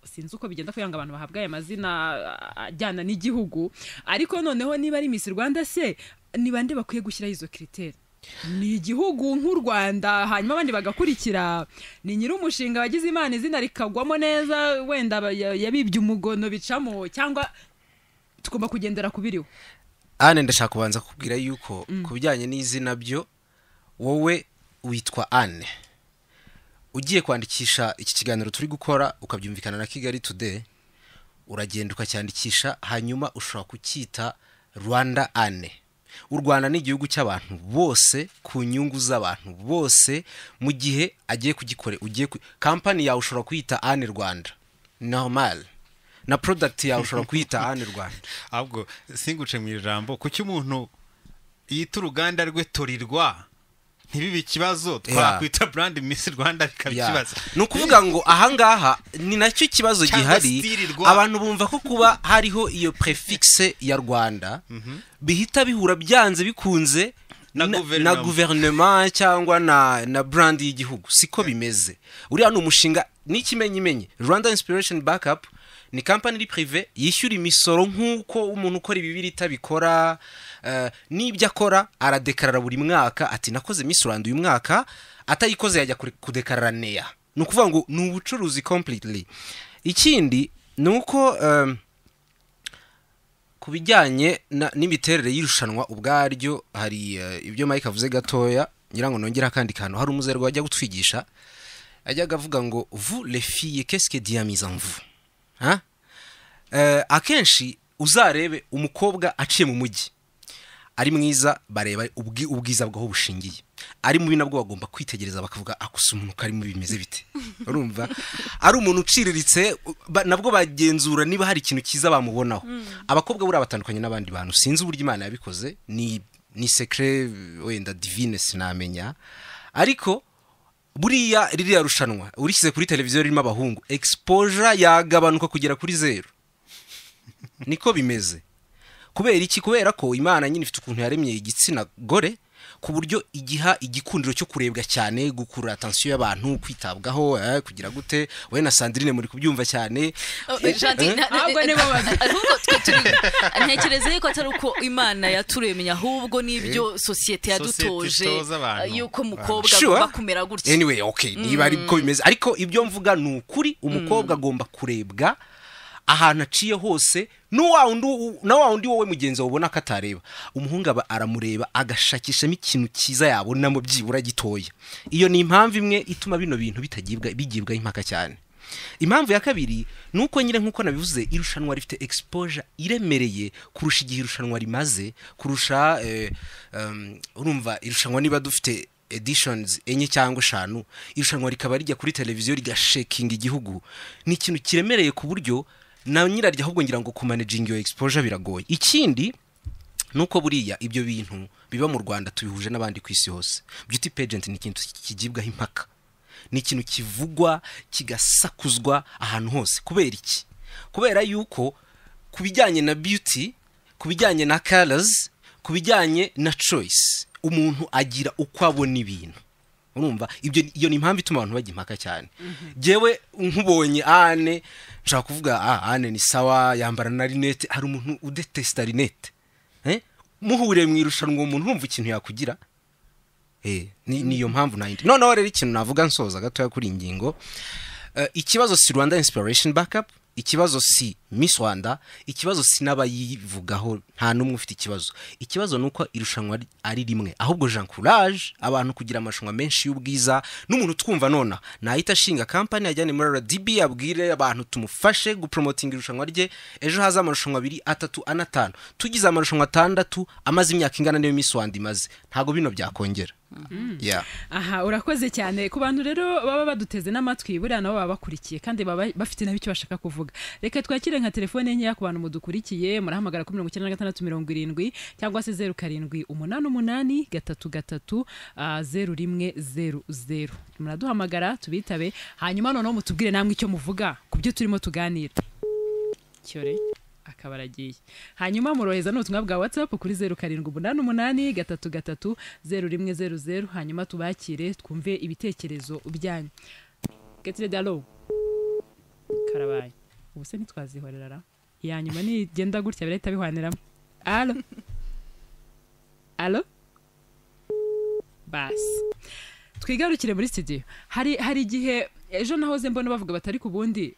sinzi uko bigenda kuyanga abantu bahabwa aya mazina ajyana n'igihugu, ariko noneho niba ari Miss Rwanda se ni bande bakwiye gushyiraho izo critère? Ni igihugu nk'u Rwanda, hanyuma abandi bagakurikira? Ni nyir'umushinga wagize Imana izina rikagwamo neza, wenda yabibye umugono bicamo, cyangwa tugomba kugendera kubiriho? Ndashaka kubanza kubwira yuko kubijyanye n'izina byo wowe witwa Anne ugiye kwandikisha iki kiganiro turi gukora ukabyumvikana na Kigali Today uragenda ukacyandikisha hanyuma ushobora kucyita Rwanda Anne. U Rwanda ni igihugu cy'abantu bose ku nyungu z'abantu bose mu gihe agiye kugikore company yawe ushobora kuyita Anne Rwanda normal na product yawe ushobora kuyita Anne Rwanda. ahubwo singuce mu ijambo kuki umuntu yita uruganda rwe Torirwa ntibibe ikibazo twakwita brand Miss Rwanda bikaba ikibazo. Ni ukuvuga ngo ahangaha ni nacyo kibazo gihari, abantu bumva ko kuba hariho iyo prefix ya Rwanda bihita bihura byanze bikunze na gouvernement cyangwa na brand y'igihugu. Siko bimeze. Uriya ni umushinga n'ikimenyimenyi. Rwanda Inspiration Backup ni company iri privé yishyura imisoro nk'uko umuntu ukora ibibiri itabikora. Nibyo akora aradekarara buri mwaka ati nakoze Miss Rwanda uyu mwaka, atayikoze yajya kudekarara neya. Ni ukuvuga ngo ni ubucuruzi completely. Ikindi ni uko ku bijyanye n'imiterere y'irushanwa ubwaryo hari ibyo Mike avuze gatoya ngira ngo nongera kandi kantu. Hari umuzerwa wajya gutwigisha ajyaga avuga ngo vous les filles qu'est-ce que Dieu a mis en vous. Akenshi uzarebe umukobwa aciye mu mujyi ari mwiza bareba ubwiza bwaho bushingiye, ari mubi nabwo bagomba kwitegereza bakavuga akusa umuntu kari mu bimeze bite. Urumva ari umuntu uciriritse nabwo bagenzura niba hari ikintu kiza bamubonaho. Abakobwa buri abatandukanye n'abandi bantu, sinzi uburyo Imana yabikoze, ni secret wenda divine sinamenya, ariko buriya ririya rushanwa urishyize kuri televiziyo ririmo abahungu exposure yagabanuka kugera kuri 0. Niko bimeze. Kubera iki? Kubera ko Imana nyine ifite ukuntu yaremye igitsina gore ku buryo igiha igikundiro cyo kurebwa cyane, gukura attention y'abantu, kwitabwaho, kugira gute. We na Sandrine muri kubyumva cyane. Ahubwo nibo ahubwo ntekereza yuko atari uko Imana yaturemye, ahubwo nibyo societe yadutoje yuko umukobwa agomba kumera gutya. Anyway, okay, niba ari ko bimeze, ariko ibyo mvuga ni ukuri. Umukobwa agomba kurebwa ahantu aciye hose, na wa undi wowe mugenzi wabona katareba. Umuhungu aba aramureba agashakishamo ikintu kiza yabonamo byibura gitoya. Iyo ni impamvu imwe ituma bino bintu bigibwa impaka cyane. Impamvu ya kabiri nuko nyine nkuko nabivuze, irushanwa rifite exposure iremereye kurusha igihe irushanwa rimaze, kurusha urumva irushanwa niba dufite editions enye cyangwa 5, irushanwa rikaba rijya kuri televiziyo rigashaking igihugu. Ni ikintu kiremereye ku buryo na nyirarya ahubwo ngira ngo kumanaging your exposure biragoye. Ikindi nuko buriya ibyo bintu biba mu Rwanda tubihuje n'abandi ku isi hose. Beauty pageant ni ikintu kigibwaho impaka, ni ikintu kivugwa kigasakuzwa ahantu hose. Kubera iki? Kubera yuko kubijyanye na beauty, kubijyanye na colors, kubijyanye na choice, umuntu agira uko abona ibintu. Urumva iyo ni impamvu ituma abantu bajya impaka cyane. Jewe nkubonye Anne nshaka kuvuga Anne ni sawa, yambara na rinete. Hari umuntu udetesta rinete, muhure mwirushanwa umuntu urumva ikintu yakugira. Niyo mpamvu nayindi. Noneho rero ikintu navuga nsoza gatoya kuri ingingo, ikibazo si Rwanda Inspiration Backup, ikibazo si Miss Rwanda, ikibazo si n'abayivugaho, nta numwe ufite ikibazo. Ikibazo nuko irushanwa ari rimwe. Ahubwo Jean Courage abantu kugira amarushanwa menshi y'ubwiza, n'umuntu twumva nona nahita shinga company ajyane muri RDB abwire abantu tumufashe gupromoting irushanwa rye. Ejo haza amarushanwa 2, 3, 4, 5, tugize amarushanwa 6 amaze imyaka ingana niyo Miss Rwanda imaze, ntago bino byakongera. Aha, urakoze cyane ku bantu rero baba baduteze n'amatwi, buriya nabo baba bakurikiye kandi baba bafite nabicyo bashaka kuvuga. Reka twakire nka telefone nke ku bantu mudukurikiye, murahamagara ku 9670 cyangwa se 0788330100. Muraduhamagara tubitabe, hanyuma noneho mutubwire namwe icyo muvuga ku byo turimo tuganira. Cyore akabaragiye. Hanyuma muroheza n'ubutumwa bwa WhatsApp kuri 0788330100, hanyuma tubakire twumve ibitekerezo byanyu. Getire dalo karabaye ubuse ntitwazihorera yanyuma ni genda gutya birahita bihwaniramo. Allo bas twigarukire muri studio. Hari igihe ejo nahoze mbona bavuga batari kubundi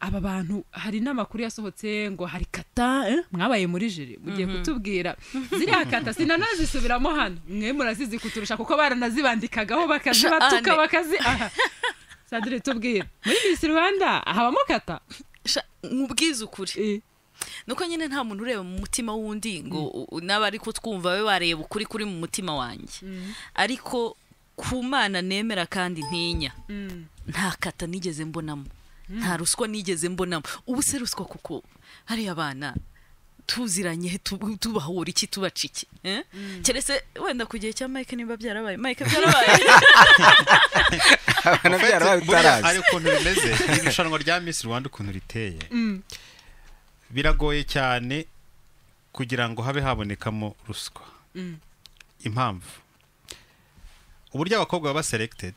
aba bantu hari n'amakuru yasohotse ngo hari kata mwabaye muri jiri mugiye kutubwira ziriya kata sinanazisubiramo hano mwe murazizi kuturusha kuko baranazibandikagaho bakazibatuka bakazi aha Sandrine tubwira muri Miss Rwanda habamo kata nkubwiza ukuri nuko nyine nta muntu ureba mu mutima wundi ngo naba ariko twumva we bareba ukuri kuri mu mutima wanjye ariko ku Mana nemera kandi ntinya nta kata nigeze mbonamo nta ruswa nigeze mbonamo ubu se ruswa kuko hari abana tuziranye tubahura iki tubaciki keretse wenda ku gihe cya Mike niba byarabaye Mike byarabaye abana byarabaye utarazi ari ukuntu bimeze irushanwa rya Miss Rwanda ukuntu riteye biragoye cyane kugira ngo habe habonekamo ruswa impamvu uburyo abakobwa baba selected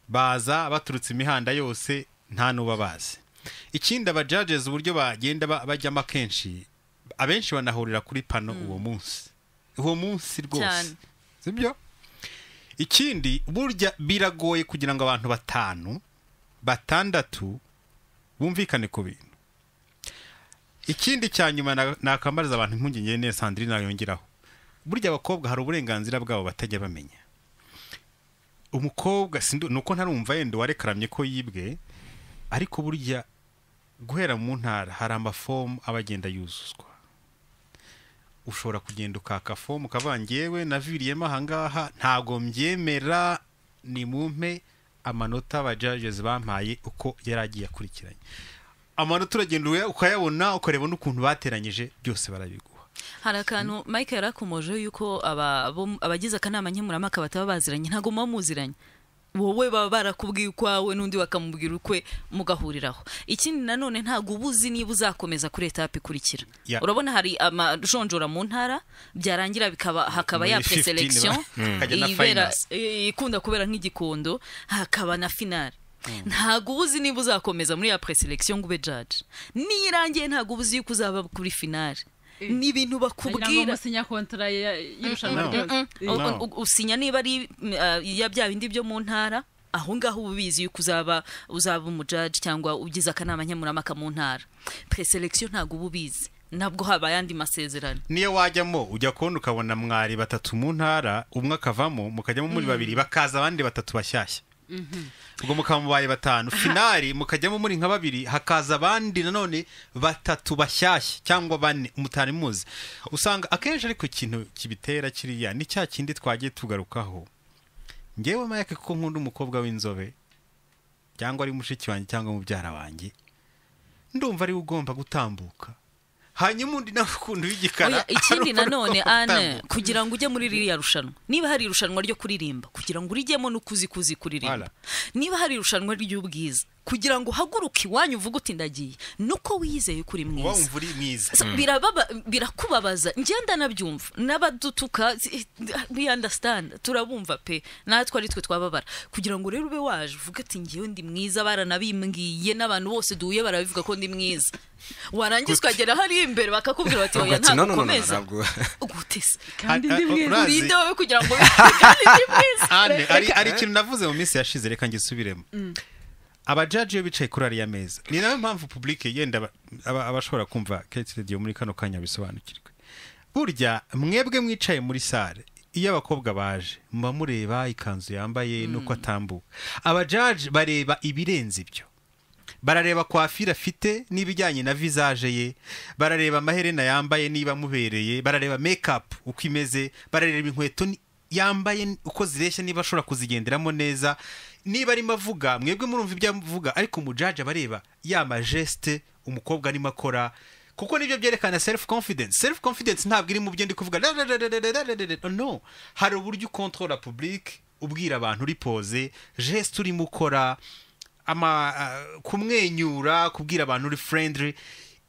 baza baturutse imihanda yose nta nuba bazi ikindi aba judges uburyo bagenda bajyamo kenshi abenshi banahurira kuri pano uwo munsi rwose sibyo ikindi burya biragoye kugira ngo abantu 5-6 bumvikane ku bintu ikindi cyanyuma nakambariza abantu impungenge neza Sandrine nayongeraho burya abakobwa hari uburenganzira bwabo batajya bamenya umukobwa nuko ntarumva yenda warekaramye ko yibwe ariko burya guhera mu ntara hari amafomu abagenda yuzuzwa ushobora kugenda ukaka fomu ukavangewe naviriyemo ahangaha ntago mbyemera ni mumpe amanota aba judges bampaye uko yaragiye akurikiranye amanota uragenda ukayabona ukareba n'ukuntu bateranyije byose barabiguha hari akantu Mike yarakomoje yuko abagize akanama nkemurampaka bataba baziranye ntago muziranye wowe baba barakubwiye ukwawe n'undi bakamubwira ukwe mugahuriraho ikindi nanone ntago ubuzi niba uzakomeza kuri etape ikurikira urabona hari amajonjora mu ntara byarangira hakaba ya preselection ikunda kubera nk'igikondo hakaba na finale ntago ubuzi niba uzakomeza muri ya preselection ngo ube judge nirangiye ntago ubuzi yuko uzaba kuri finale ni ibintu bakubwira usinya kontra y'irushanwa usinya niba ari ya bya bindi byo mu ntara aho ngaho ubizi yuko uzaba umujudge cyangwa ugize akanama nkemurampaka mu ntara preselection ntago ububizi nabwo haba yandi masezerano niyo wajyamo ujya kubona ukabona mwari 3 mu ntara umwe akavamo mukajyamo muri 2 bakaza abandi 3 bashyashya ubwo mukamubaye 5 finali mukajyamo muri nka 2 hakaza abandi nanone 3 bashyashya cyangwa 4 umutari muzi usanga akenshi ariko ikintu kibitera kiriya ni cya kindi twagiye tugarukaho ngewe Mike kuko nkunda umukobwa w'inzobe cyangwa ari mushiki wanjye cyangwa mubyara wanjye ndumva ari ugomba gutambuka hanyuma undi nakundi w'igikara ikindi nanone ane kugira ngo ujye muri ririya rushanwa niba hari irushanwa ryo kuririmba kugira ngo urijyemo nukuzi kuririmba niba hari irushanwa ry'ubwiza kugira ngo haguruke iwanyu uvuga uti ndagiye nuko wizeye kuri mwiza wumva uri mwiza birakubabaza ngenda nabyumva nabadutuka we understand turabumva pe natwe ari twe twababara kugira ngo rero ube waje uvuga ati ngiye ndi mwiza baranabimbwiye n'abantu bose duhuye barabivuga ko ndi mwiza warangiza ukagera hari imbere bakakubwira bati oya ntabwo komeza gutese kandi ndi mwiza urinde wowe kugira ngo kandi ndi mwiza ari ikintu navuze mu minsi yashize reka ngisubiremo abajaji bicaye kuri ariya meza ni nayo mpamvu public yenda abashobora kumva Kate Radio muri kano kanya bisobanukirwe burya mwebwe mwicaye muri sale iyo abakobwa baje mba mureba ikanzu yambaye nuko atambuka abajaji bareba ibirenze ibyo barareba kwafira afite n'ibijyanye na visage ye barareba amaherena yambaye niba mubereye barareba makeup uko imeze barareba inkweto yambaye uko zireshya niba ashobora kuzigenderamo neza niba arimo avuga mwebwe murumva ibyo avuga ariko umujaji bareba ya majeste umukobwa arimo akora kuko nibyo byerekana self confidence ntabwo iri mu byo ndi kuvuga no hari uburyo control public ubwira abantu uri pose geste urimo ukora kumwenyura kubwira abantu uri friendly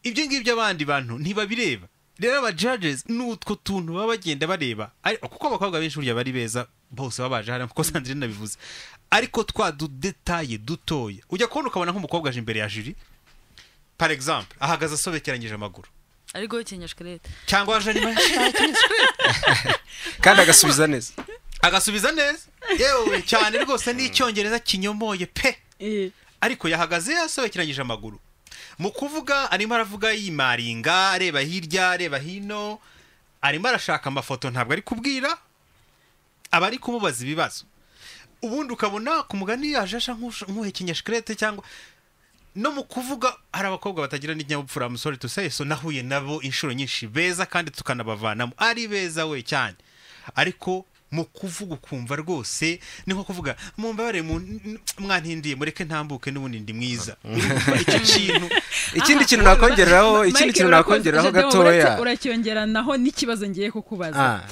ibyo ngibyo abandi bantu ntibabireba rero aba judges n'utwo tuntu baba bagenda bareba kuko abakobwa benshi burya bari beza bose babaje hari kuko Sandrine nabivuze ariko twa detaye dutoya ujya kubona ukabona nk'umukobwa aje imbere ya jury par exemple ahagaze asobekeranyije amaguru ariko kinyashkrete cyangwa aje ari kandi agasubiza neza yewe cyane rwose n'icyongereza kinyomoye pe ariko yahagaze yasobekeranyije amaguru mu kuvuga, arimo aravuga yimaringa, areba hirya areba hino, arimo arashaka amafoto, ntabwo ari kubwira abari kumubaza ibibazo. Ubundi ukabona ku mugani yajasha nk'uhekenya shikarete, cyangwa no mu kuvuga hari abakobwa batagira n'ikinyabupfura, musore tusaye, so nahuye nabo inshuro nyinshi beza kandi tukanabavanamo ari beza we cyane, ariko mu kuvuga ukumva rwose ni nko kuvuga mumbare mwantindiye mureke ntambuke n'ubundi ndi mwiza. ikindi kintu nakongeraho gatoya, uracyongeranaho n'ikibazo ngiye kukubaza.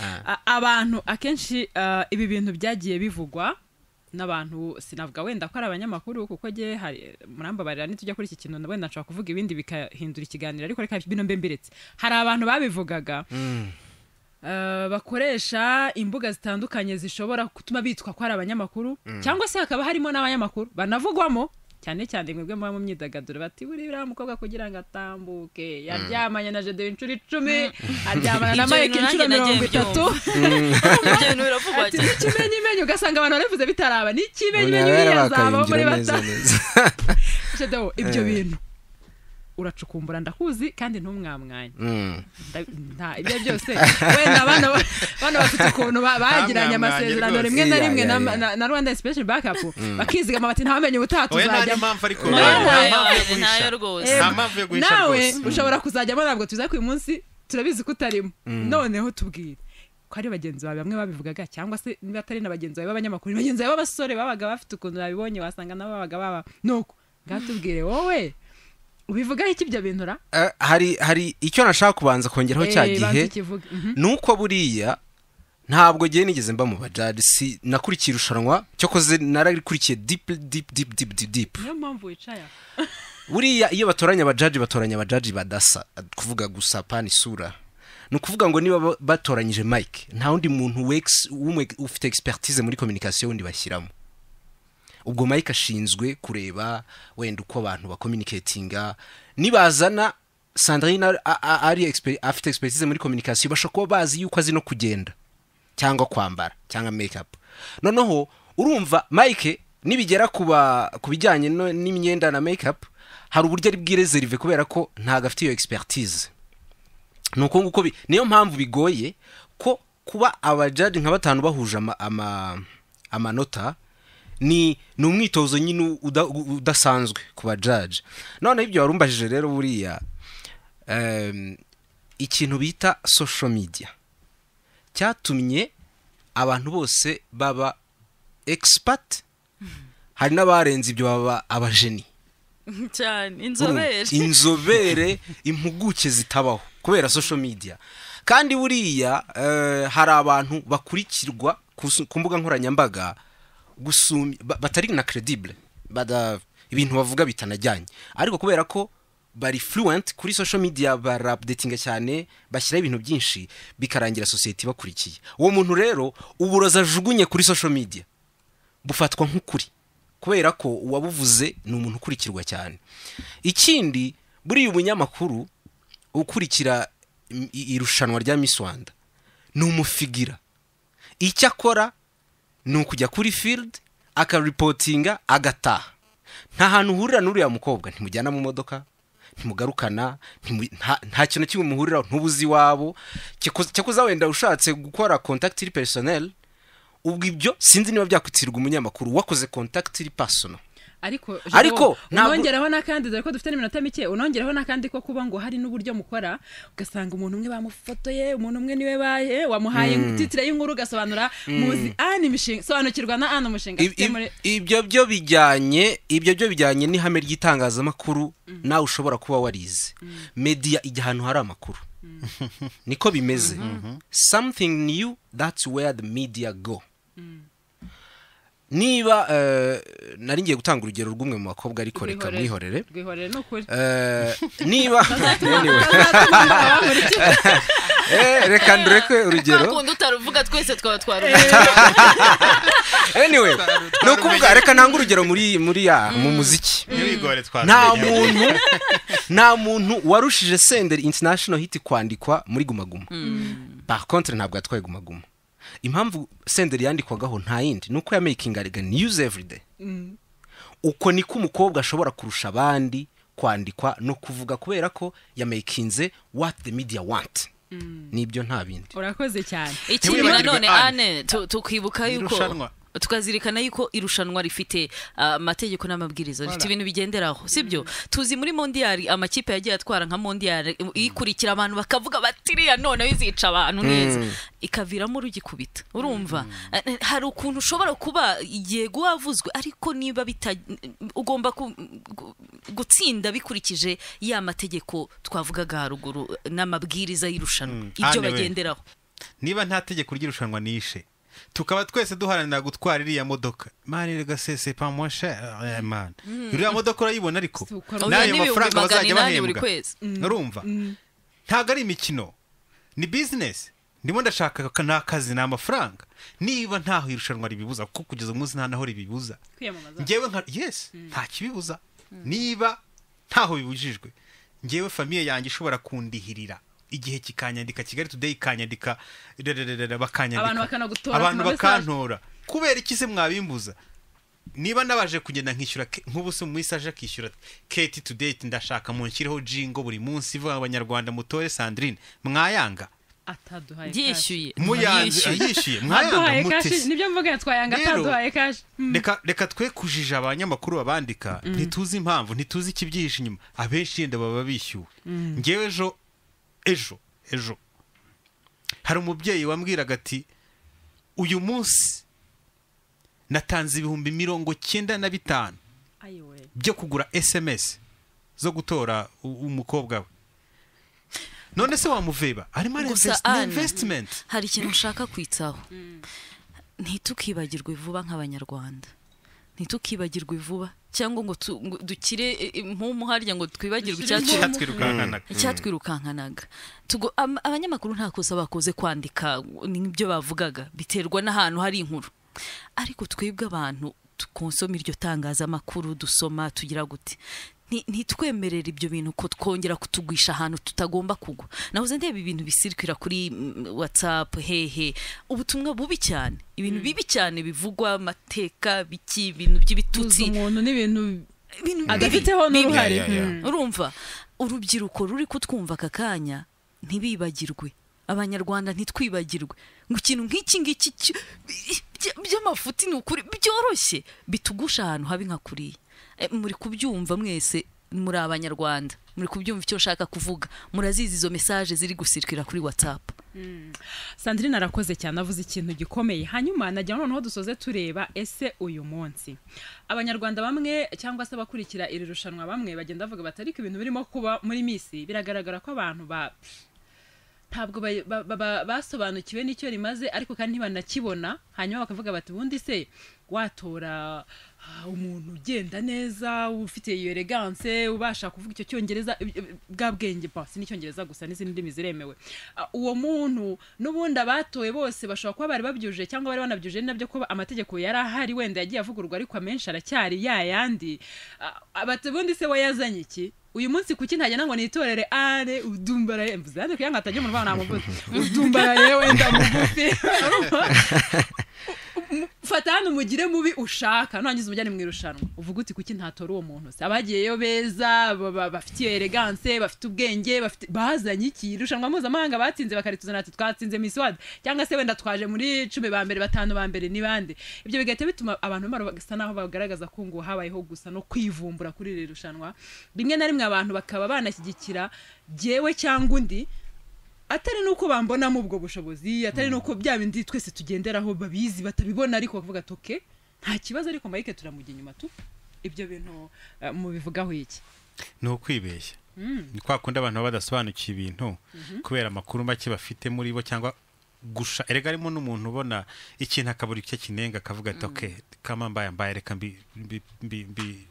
Abantu akenshi ibi bintu byagiye bivugwa n'abantu, sinavuga wenda ko ari abanyamakuru, kuko je hari murambabarira nitujya kuri iki kintu wenda nshaka kuvuga ibindi bikahindura ikiganiro, ariko reka bino mbembiretse. Hari abantu babivugaga bakoresha imbuga zitandukanye zishobora gutuma bitwa ko ari abanyamakuru, cyangwa se hakaba harimo n'abanyamakuru banavugwamo, cyane cyane mwebwe muba mu myidagaduro, bati buriya mukobwa kugira ngo atambuke yaryamanye na Jede inshuro 10, aryamana na Mike inshuro 30. Ikimenyimenyi ugasanga abantu baravuze bitaraba, n'ikimenyimenyi yazaba muri batatu. Jede ibyo bintu uracukumbura ndakuzi kandi ntumwamwanya. Nta ibyo byose wenda bana bafite ukuntu bagiranye amasezerano rimwe na rimwe na Rwanda Special Backup, bakizigama bati ntamenye ubutaha tuzajya. Nawe ushobora kuzajyamo, ntabwo tuza ku munsi turabizi ko utarimo. Noneho tubwire ko ari bagenzi bawe bamwe babivugaga, cyangwa se niba atari na bagenzi bawe b'abanyamakuru, bagenzi bawe b'abasore babaga bafite ukuntu babibonye, wasanga nabo babaga baba nuko. Ngatubwire wowe ubivugaho iki ibyo bintu ra? Hari icyo nashaka kubanza kongeraho cya gihe, nuko buriya ntabwo giye nigeze mba mu bajaji, si nakurikiye irushanwa, cyo koze nararikurikiye deep. Niyo mpamvu wicaye. Buriya iyo batoranya abajaji badasa, kuvuga gusa pani sura, no kuvuga ngo niba batoranyije Mike, nta wundi muntu ufite expertise muri communication wundi bashyiramo. Ubwo Mike ashinzwe kureba wenda uko abantu bakommunicatinga, nibazana Sandrine ari afite expertise muri communication, bashaka kuba bazi yuko azi no kugenda cyangwa kwambara cyangwa makeup. Noneho urumva Mike nibigera kubijyanye n'imyenda na makeup, hari uburyo ari bwireserve kubera ko ntago afite iyo expertise. Nuko nguko niyo mpamvu bigoye ko kuba abajaji nka batanu bahuje amanota, ni umwitozo nyine udasanzwe ku bajaji. None ibyo warumbajije rero, buriya ikintu bita social media cyatumye abantu bose baba expert, hari n'abarenze ibyo baba abajeni cyane, inzobere impuguke zitabaho kubera social media. Kandi buriya hari abantu bakurikirwa ku mbuga nkoranyambaga batari na credible, ibintu bavuga bitanajyanye, ariko kubera ko bari fluent kuri social media, barupdatinga cyane, bashyira ibintu byinshi, bikarangira society bakurikiye. Uwo muntu rero uburoza jugunye kuri social media bufatwa nk'ukuri, kubera ko uwabuvuze ni umuntu ukurikirwa cyane. Ikindi, buri umunyamakuru ukurikira irushanwa rya Miss Rwanda ni umufigira. Icyo akora ni ukujya kuri field akaripotinga agataha. Nta hantu uhurira n'uriya mukobwa, ntimujyana mu modoka, ntimugarukana, nta kintu kimwe muhurira, ntubuzi wabo. Cyakoza wenda ushatse gukora contact personnel, ubwo ibyo sinzi niba byakwitirwa umunyamakuru wakoze contact personal. Ariko unongeraho nakandi, dore ko dufite n'iminota mike, unongeraho nakandi ko kuba ngo hari n'uburyo mukora, ugasanga umuntu umwe bamufotoye, umuntu umwe niwe baye wamuhaye titre y'inkuru, gasobanura muzi imishinga, sobanukirwa na umushinga. Ibyo byo bijyanye n'ihame ry'itangazamakuru, nawe ushobora kuba warize. Media ijya ahantu hari amakuru, niko bimeze. Something new, that's where the media go. Niba nari ngiye gutanga urugero rw'umwe mu bakobwa, ariko reka mwihorere. Niba reka ndureke urugero, kundi utaruvuga twese twaba twaruvuga. Anyway, no kuvuga reka nanga urugero muri mu muziki. Nta muntu warushije Senderi International Hit kwandikwa muri Guma Guma. Par contre ntabwo atwaye Guma Guma. Impamvu Senderi yandikwagaho nta yindi nuko ya making arega news every day. uko niko umukobwa ashobora kurusha abandi kwandikwa no kuvuga kubera ko yamakinze what the media want nibyo nta bindi. urakoze cyane. ikindi nanone ane tukibuka yuko Irushanwa. tukazirikana yuko irushanwa rifite amategeko n'amabwiriza rifite ibintu bigenderaho sibyo. tuzi muri mondial amakipe yagiye atwara nka mondial ikurikira abantu bakavuga batiriya none yizica abantu neza ikaviramo rugikubita urumva. hari ukuntu ushobora kuba yego wavuzwe ariko niba ugomba gutsinda bikurikije ya mategeko twavugaga haruguru n'amabwiriza y'irushanwa ibyo bagenderaho. niba nta tegeko ry'irushanwa nishe tukaba twese duharanira gutwara iriya modoka mani regasese pa moins cher man iriya modoka urayibona ariko nayo mafaranga bazajya bahembwa urumva ntago ari imikino ni business ndimo ndashaka n'akazi n'amafaranga niba ntaho irushanwa ribibuza kuko kugeza umunsi nta naho ribibuza ngewe nka yes nta kibibuza niba ntaho bibujijwe ngewe famiye yanjye ishobora kundihirira igihe kikanyandika Kigali Today ikanyandika bakanyandika abantu bakantora kubera iki se mwabimbuza. niba nabaje kugenda nkishyura nk'ubu se umwisaje akishyura Kate Today ndashaka mu nshyireho jingo buri munsi ivuga abanyarwanda mutore Sandrine mwayanga ataduhaye yishyuye yishyuye mwayanga mutese nibyo mvuga twayanga ataduhaye cash. reka twe kujija abanyamakuru babandika ntituzi impamvu ntituzi ikibyihishe inyuma abenshi yenda baba bishyuwe. ngewe ejo hari umubyeyi wambwiraga ati uyu munsi natanze 95,000 byo kugura SMS zo gutora umukobwa we. none se wamuveba arimo investment. hari ikintu ushaka kwitsaho ntitukibagirwe vuba nk'abanyarwanda ntitukibagirwe vuba cyangwa ngo dukire harya ngo twibagirwe icyatwirukankanaga. abanyamakuru nta kosa bakoze kwandika nibyo bavugaga biterwa n'ahantu hari inkuru ariko twebwe abantu tukonsoma iryo tangazamakuru dusoma tugira gute ntitwemerera ibyo bintu ko twongera kutugwisha ahantu tutagomba kugwa. nahoze ndeba ibintu bisirikira kuri WhatsApp hehe ubutumwa bubi cyane ibintu bibi cyane bivugwa amateka biki ibintu by'ibitutsi umuntu n'ibintu adafiteho n'uruhare. urumva urubyiruko ruri kutwumva akakanya ntibibagirwe abanyarwanda ntitwibagirwe ngo ikintu nk'iki by'amafuti ni ukuri byoroshye bitugusha ahantu habi nka kuriya. muri kubyumva mwese muri abanyarwanda muri kubyumva icyo nshaka kuvuga murazizi izo message ziri gusirikira kuri WhatsApp. Sandrine arakoze cyane avuze ikintu gikomeye. hanyuma najya noneho dusoze tureba ese uyu munsi abanyarwanda bamwe cyangwa se abakurikira iri rushanwa bamwe bagenda bavuga batari ko ibintu birimo kuba muri misi biragaragara ko abantu ntabwo basobanukiwe n'icyo rimaze ariko kandi ntibanakibona hanyuma bakavuga bati ubundi se watora umuntu ugenda neza ufite iyo elegance ubasha kuvuga icyo cyongereza bwa bwenge basi n'icyongereza gusa n'izindi ndimi ziremewe uwo muntu n'ubundi abatoye bose bashobora kuba bari babyujuje cyangwa bari banabyujuje nabyo ko amategeko yari ahari wenda yagiye avugurwa ariko amenshi aracyari yayandi abati ubundi se we yazanye iki uyu munsi kuki ntajya ngo nitorere are udumbaraye mvuze ande kuyanga atajye mu rwana muvuze udumbaraye wenda mugufi fatana umugire mubi ushaka ntangize umujyane mu irushanwa uvuga uti kuki ntatora uwo muntu se abagiyeyo beza bafite elegance bafite ubwenge bafite bazanye iki irushanwa mpuzamahanga batsinze bakarituzana ati twatsinze Miss World cyangwa se wenda twaje muri 10 ba mbere 5 ba mbere ni bande ibyo bigahita bituma abantu basa naho bagaragaza ko ngo habayeho gusa no kwivumbura kuri iri rushanwa rimwe na rimwe abantu bakaba banashyigikira jewe cyangwa undi atari nuko bambonamo ubwo bushobozi atari nuko bya bindi twese tugenderaho babizi batabibona ariko bavuga toke nta kibazo ariko Mike turamujya inyuma tu ibyo bintu mu bivugaho iki no kwibeshya ni kwa kundi abantu badasobanukiye ibintu kubera amakuru make bafite muri bo cyangwa gusha erega arimo n'umuntu ubona ikintu akabura icyo kinenga akavuga ati okay kama mbaye reka mbi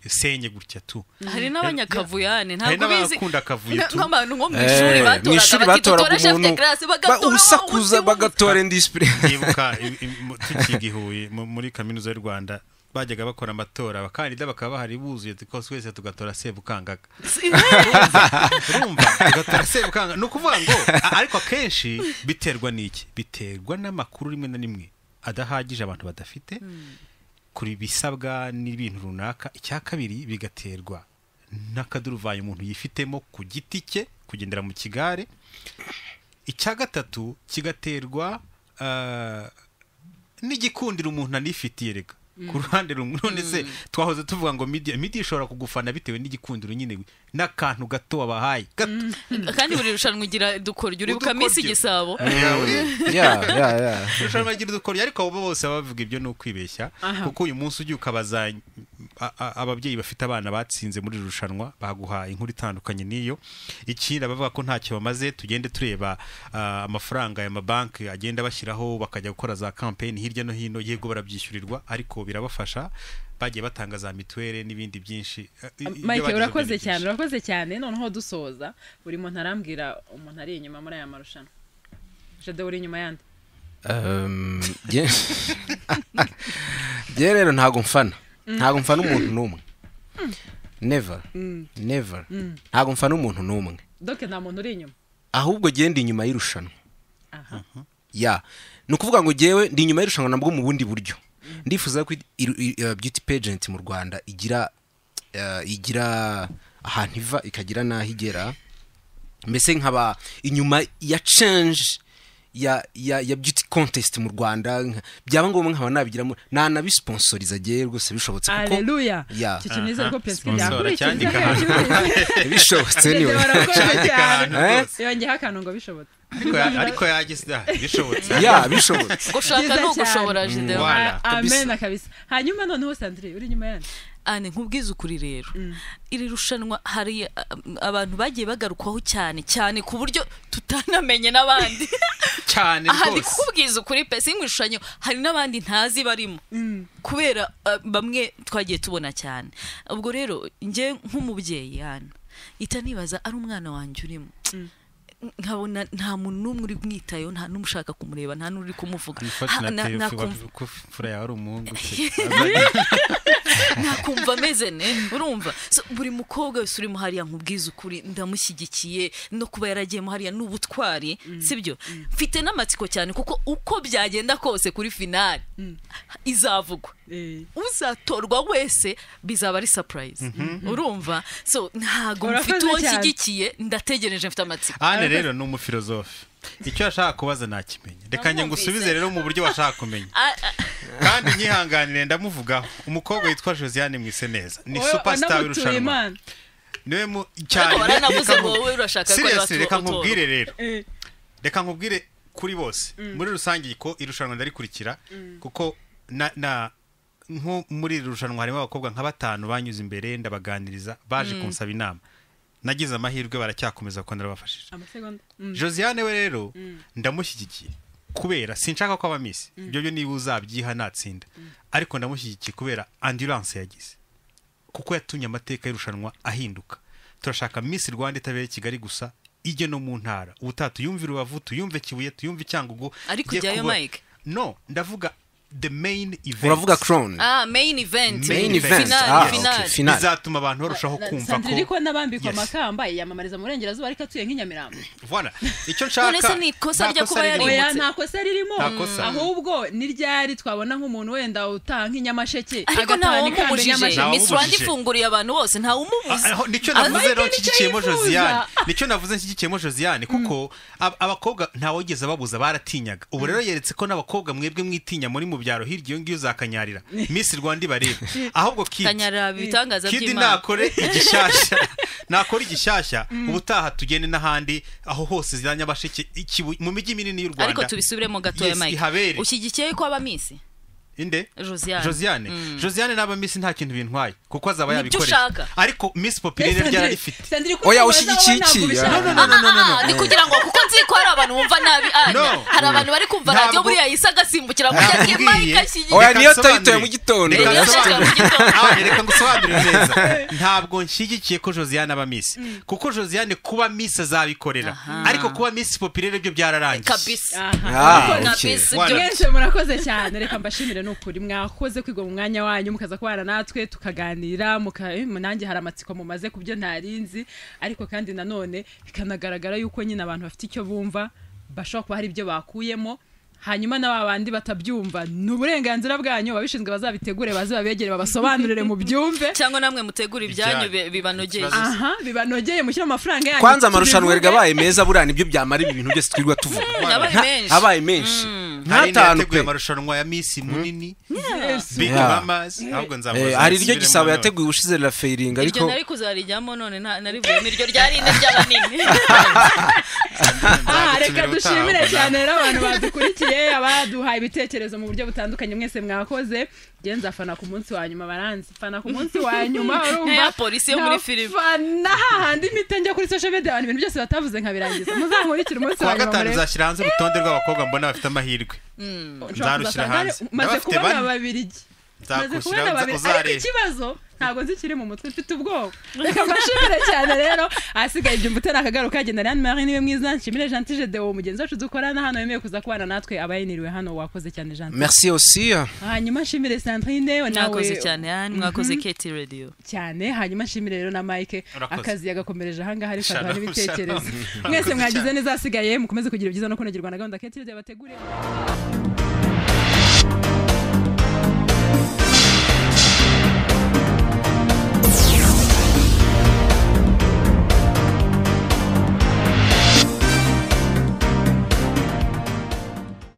senye gutya tu hari n'abanyakavuyane ntabwo bizi n'abakunda kavuye tu nk'abantu nko mu ishuri batoraga chef classe usakuza bagatora indiscipline yibuka tukigihuye muri kaminuza y'u Rwanda bajyaga bakora amatora abakandida bakaba bahari buzuye twese wese tugatora Sebukangaga urumva tugatora Sebukangaga no kuvuga ngo ariko akenshi biterwa n'iki biterwa n'amakuru rimwe na rimwe adahagije abantu badafite kuri bisabwa n'ibintu runaka. Icya kabiri bigaterwa n'akaduruvayo umuntu yifitemo ku giti cye kugendera mu kigare. Icya gatatu kigaterwa n'igikundiro umuntu anifitiye rega ku ruhande rumwe. None se twahoze tuvuga ngo media ishobora kugufana bitewe n'igikundiro nyine n'akantu gato wabahaye gato. kandi buri rushanwa ugira dukoryo uribuka Miss Igisabo. Rushanwa ugira dukoryo ariko abo bose bavuga ibyo no kwibeshya kuko uyu munsi ugiye ukabaza ababyeyi bafite abana batsinze muri rushanwa baguha inkuru itandukanye niyo. Ikindi bavuga ko ntacyo bamaze tugende tureba amafaranga ya mabanki agenda bashyiraho bakajya gukora za campaign hirya no hino yego barabyishyurirwa ariko birabafasha bagiye batanga za mituwele n'ibindi byinshi. Mike urakoze cyane noneho dusoza buri muntu arambwira umuntu ari inyuma muri aya marushanwa. Jade uri inyuma yandi? Je rero ntago mfana umuntu n'umwe. Never ntago mfana umuntu n'umwe. Doke nta muntu uri inyuma ahubwo genda inyuma y'irushanwa. Ni ukuvuga ngo jewe ndi inyuma y'irushanwa nabwo mu bundi buryo. Ndifuza ko beauty pageant mu Rwanda igira ahantu iva ikagira naho igera. Mbese nkaba inyuma ya change ya beauty contest mu Rwanda byaba ngombwa nkaba nabigiramo nanabisponsoriza giye rwose bishobotse kuko Alleluia cyo neza ko Prince cyandika bishobotse niwe yongeho akantu ngo bishobotse ariko yagize bishobotse bishobotse gushaka no gushobora Jide. Amen kabisa. Hanyuma noneho Sandrine uri nyuma yandi? Ane nkubwiza ukuri rero iri rushanwa hari abantu bagiye bagarukwaho cyane ku buryo tutanamenye n'abandi cyane rwose. rwose Kubwiza ukuri pe singwishushanyo hari n'abandi ntazi barimo kubera bamwe twagiye tubona cyane. Ubwo rero nge nk'umubyeyi yana itanibaza ari umwana wanjye urimo nkabona nta muntu n'umwe uri mwitayo nta n'umushaka kumureba nta n'uri kumuvuga fura yawe ari umuhungu nakumva ameze urumva buri mukobwa wese urimo hariya nkubwiza ukuri ndamushyigikiye no kuba yaragiyemo hariya n'ubutwari sibyo. Mfite n'amatsiko cyane kuko uko byagenda kose kuri finale izavugwa uzatorwa wese bizaba ari surprise urumva. So ntago mfite uwo nshyigikiye ndategereje mfite amatsiko. Ane rero ni umufilozofe icyo ashaka kubaza nakimenye reka njye ngusubize rero mu buryo washaka kumenya kandi nyihanganire ndamuvugaho. Umukobwa witwa Josiane Mwiseneza ni superstar w'irushanwa niwe mu cyane reka nkubwire rero reka nkubwire kuri bose muri rusange ko irushanwa ndarikurikira kuko nko muri irushanwa harimo abakobwa nka 5 banyuze imbere ndabaganiriza baje kunsaba inama. Nagize amahirwe baracyakomeza ko narabafashije. Josiane we rero ndamushyigikiye kubera sinshaka ko aba Miss ibyo niba uzabyiha natsinda ariko ndamushyigikiye kubera endurance yagize kuko yatumye amateka y'irushanwa ahinduka. Turashaka Miss Rwanda itabere Kigali gusa ijye no mu ntara ubutatu yumvira Rubavu tuyumve Kibuye tuyumve Cyangugu ariko jyayo Mike. No ndavuga the main event. Uravuga crown. Main event. Final. Bizatuma abantu barushaho kumva ko Sandrine ko nabambikwa makamba yamamariza mu Burengerazuba ariko atuye nk'Inyamirambo. Voilà. Icyo nshaka. None se ni kosa rya kuba yarimutse. Nta kosa ririmo. Ahubwo ni ryari twabona nk'umuntu wenda utaha nk'inyamasheke agatana ikambe nyamasheke. Miss Rwanda ifunguriye abantu bose nta umubuze. Nicyo navuze rero nshigikiyemo Josiane. Nicyo navuze nshigikiyemo Josiane kuko abakobwa ntawogeza babuza baratinyaga. Ubu rero yeretse ko n'abakobwa mwebwe mwitinya muri mu byaro hirya iyo ngiyo zakanyarira Miss Rwanda ibareba ahubwo kanyarira bitangaza by'Imana nakore igishyashya ubutaha tugende n'ahandi aho hose zanyabasheke mu mijyi minini y'u Rwanda. Ariko tubisubiremo gato ya Mike ushyigikiye ko aba Miss inde Josiane n'aba Miss nta kintu bintwaye kuko azaba yabikoreye ariko Miss Populaire ryarifite oya ushyigikiye iki ni kugira ngo kuko nzi ko hari abantu bumva nabi hari abantu bari kumva radio buri yayisaga simbukira ngo yagiye Mike ashyigikiye oya niyo tayitoye mu gitondo reka ngusobanurire neza ntabwo nshyigikiye ko Josiane aba Miss kuko Josiane kuba Miss azabikorera ariko kuba Miss Populaire byo byararangiye kabisa mwese murakoze cyane reka mbashimire nukuri mwakoze kwigwa mu mwanya wanyu mukaza kubana natwe tukaganira nanjye hari amatsiko mumaze kubyo ntarinzi ariko kandi nanone bikanagaragara yuko nyine abantu bafite icyo bumva bashobora kuba hari ibyo bakuyemo hanyuma n'abandi batabyumva ni uburenganzira bwanyu babishinzwe bazabitegure bazabegere babasobanurire mu byumve cyangwa namwe mutegura ibyanyu bibanogeye aha bibanogeye mushyira amafaranga yanyu kwanza amarushanwa ergabaye meza burana ibyo byamara ibintu byose twirwa tuvuga abaye menshi ntateguye amarushanwa ya Miss Munini Big Mamas ahubwo nzamuza hari iryo gisabo yateguye ubushize la fairing ariko iryo nari kuzarijyamo none nari vuye iryo ryari ine ry'abanini reka dushimire cyane rero abantu badukurikiye abaduhaye ibitekerezo mu buryo butandukanye mwese mwakoze genza fana ku munsi wa nyuma baranzi fana ku munsi wa nyuma urumva polisi yo muri film fana handi mitenge kuri social media abantu ibintu byose batavuze nkabirangiza muzankurikira umunsi wa nyuma gatanu uzashyira hanze urutonde rw'abakobwa mbona bafite amahirwe nzarushyira hanze maze kubona babirigi maze kubona babiri ariko ikibazo ntabwo nzikiri mu mutwe mfite ubwoba reka mbashimire cyane rero ahasigaye ibyo mbutera akagaro kagenda Ryan Marie niwe mwiza nshimire Gentil Gedewo mugenzi wacu dukorana hano yemeye kuza kubana natwe abayiniriwe hano wakoze cyane Gentil merci aussi hanyuma nshimire Sandrine nawe mwakoze cyane yani mwakoze Keti Radio cyane hanyuma nshimire rero na Mike akazi yagakomereje ahangaha ari kaduha n'ibitekerezo mwese mwagize neza asigaye mukomeze kugira byiza no kunogerwa na gahunda Keti Radio bateguriye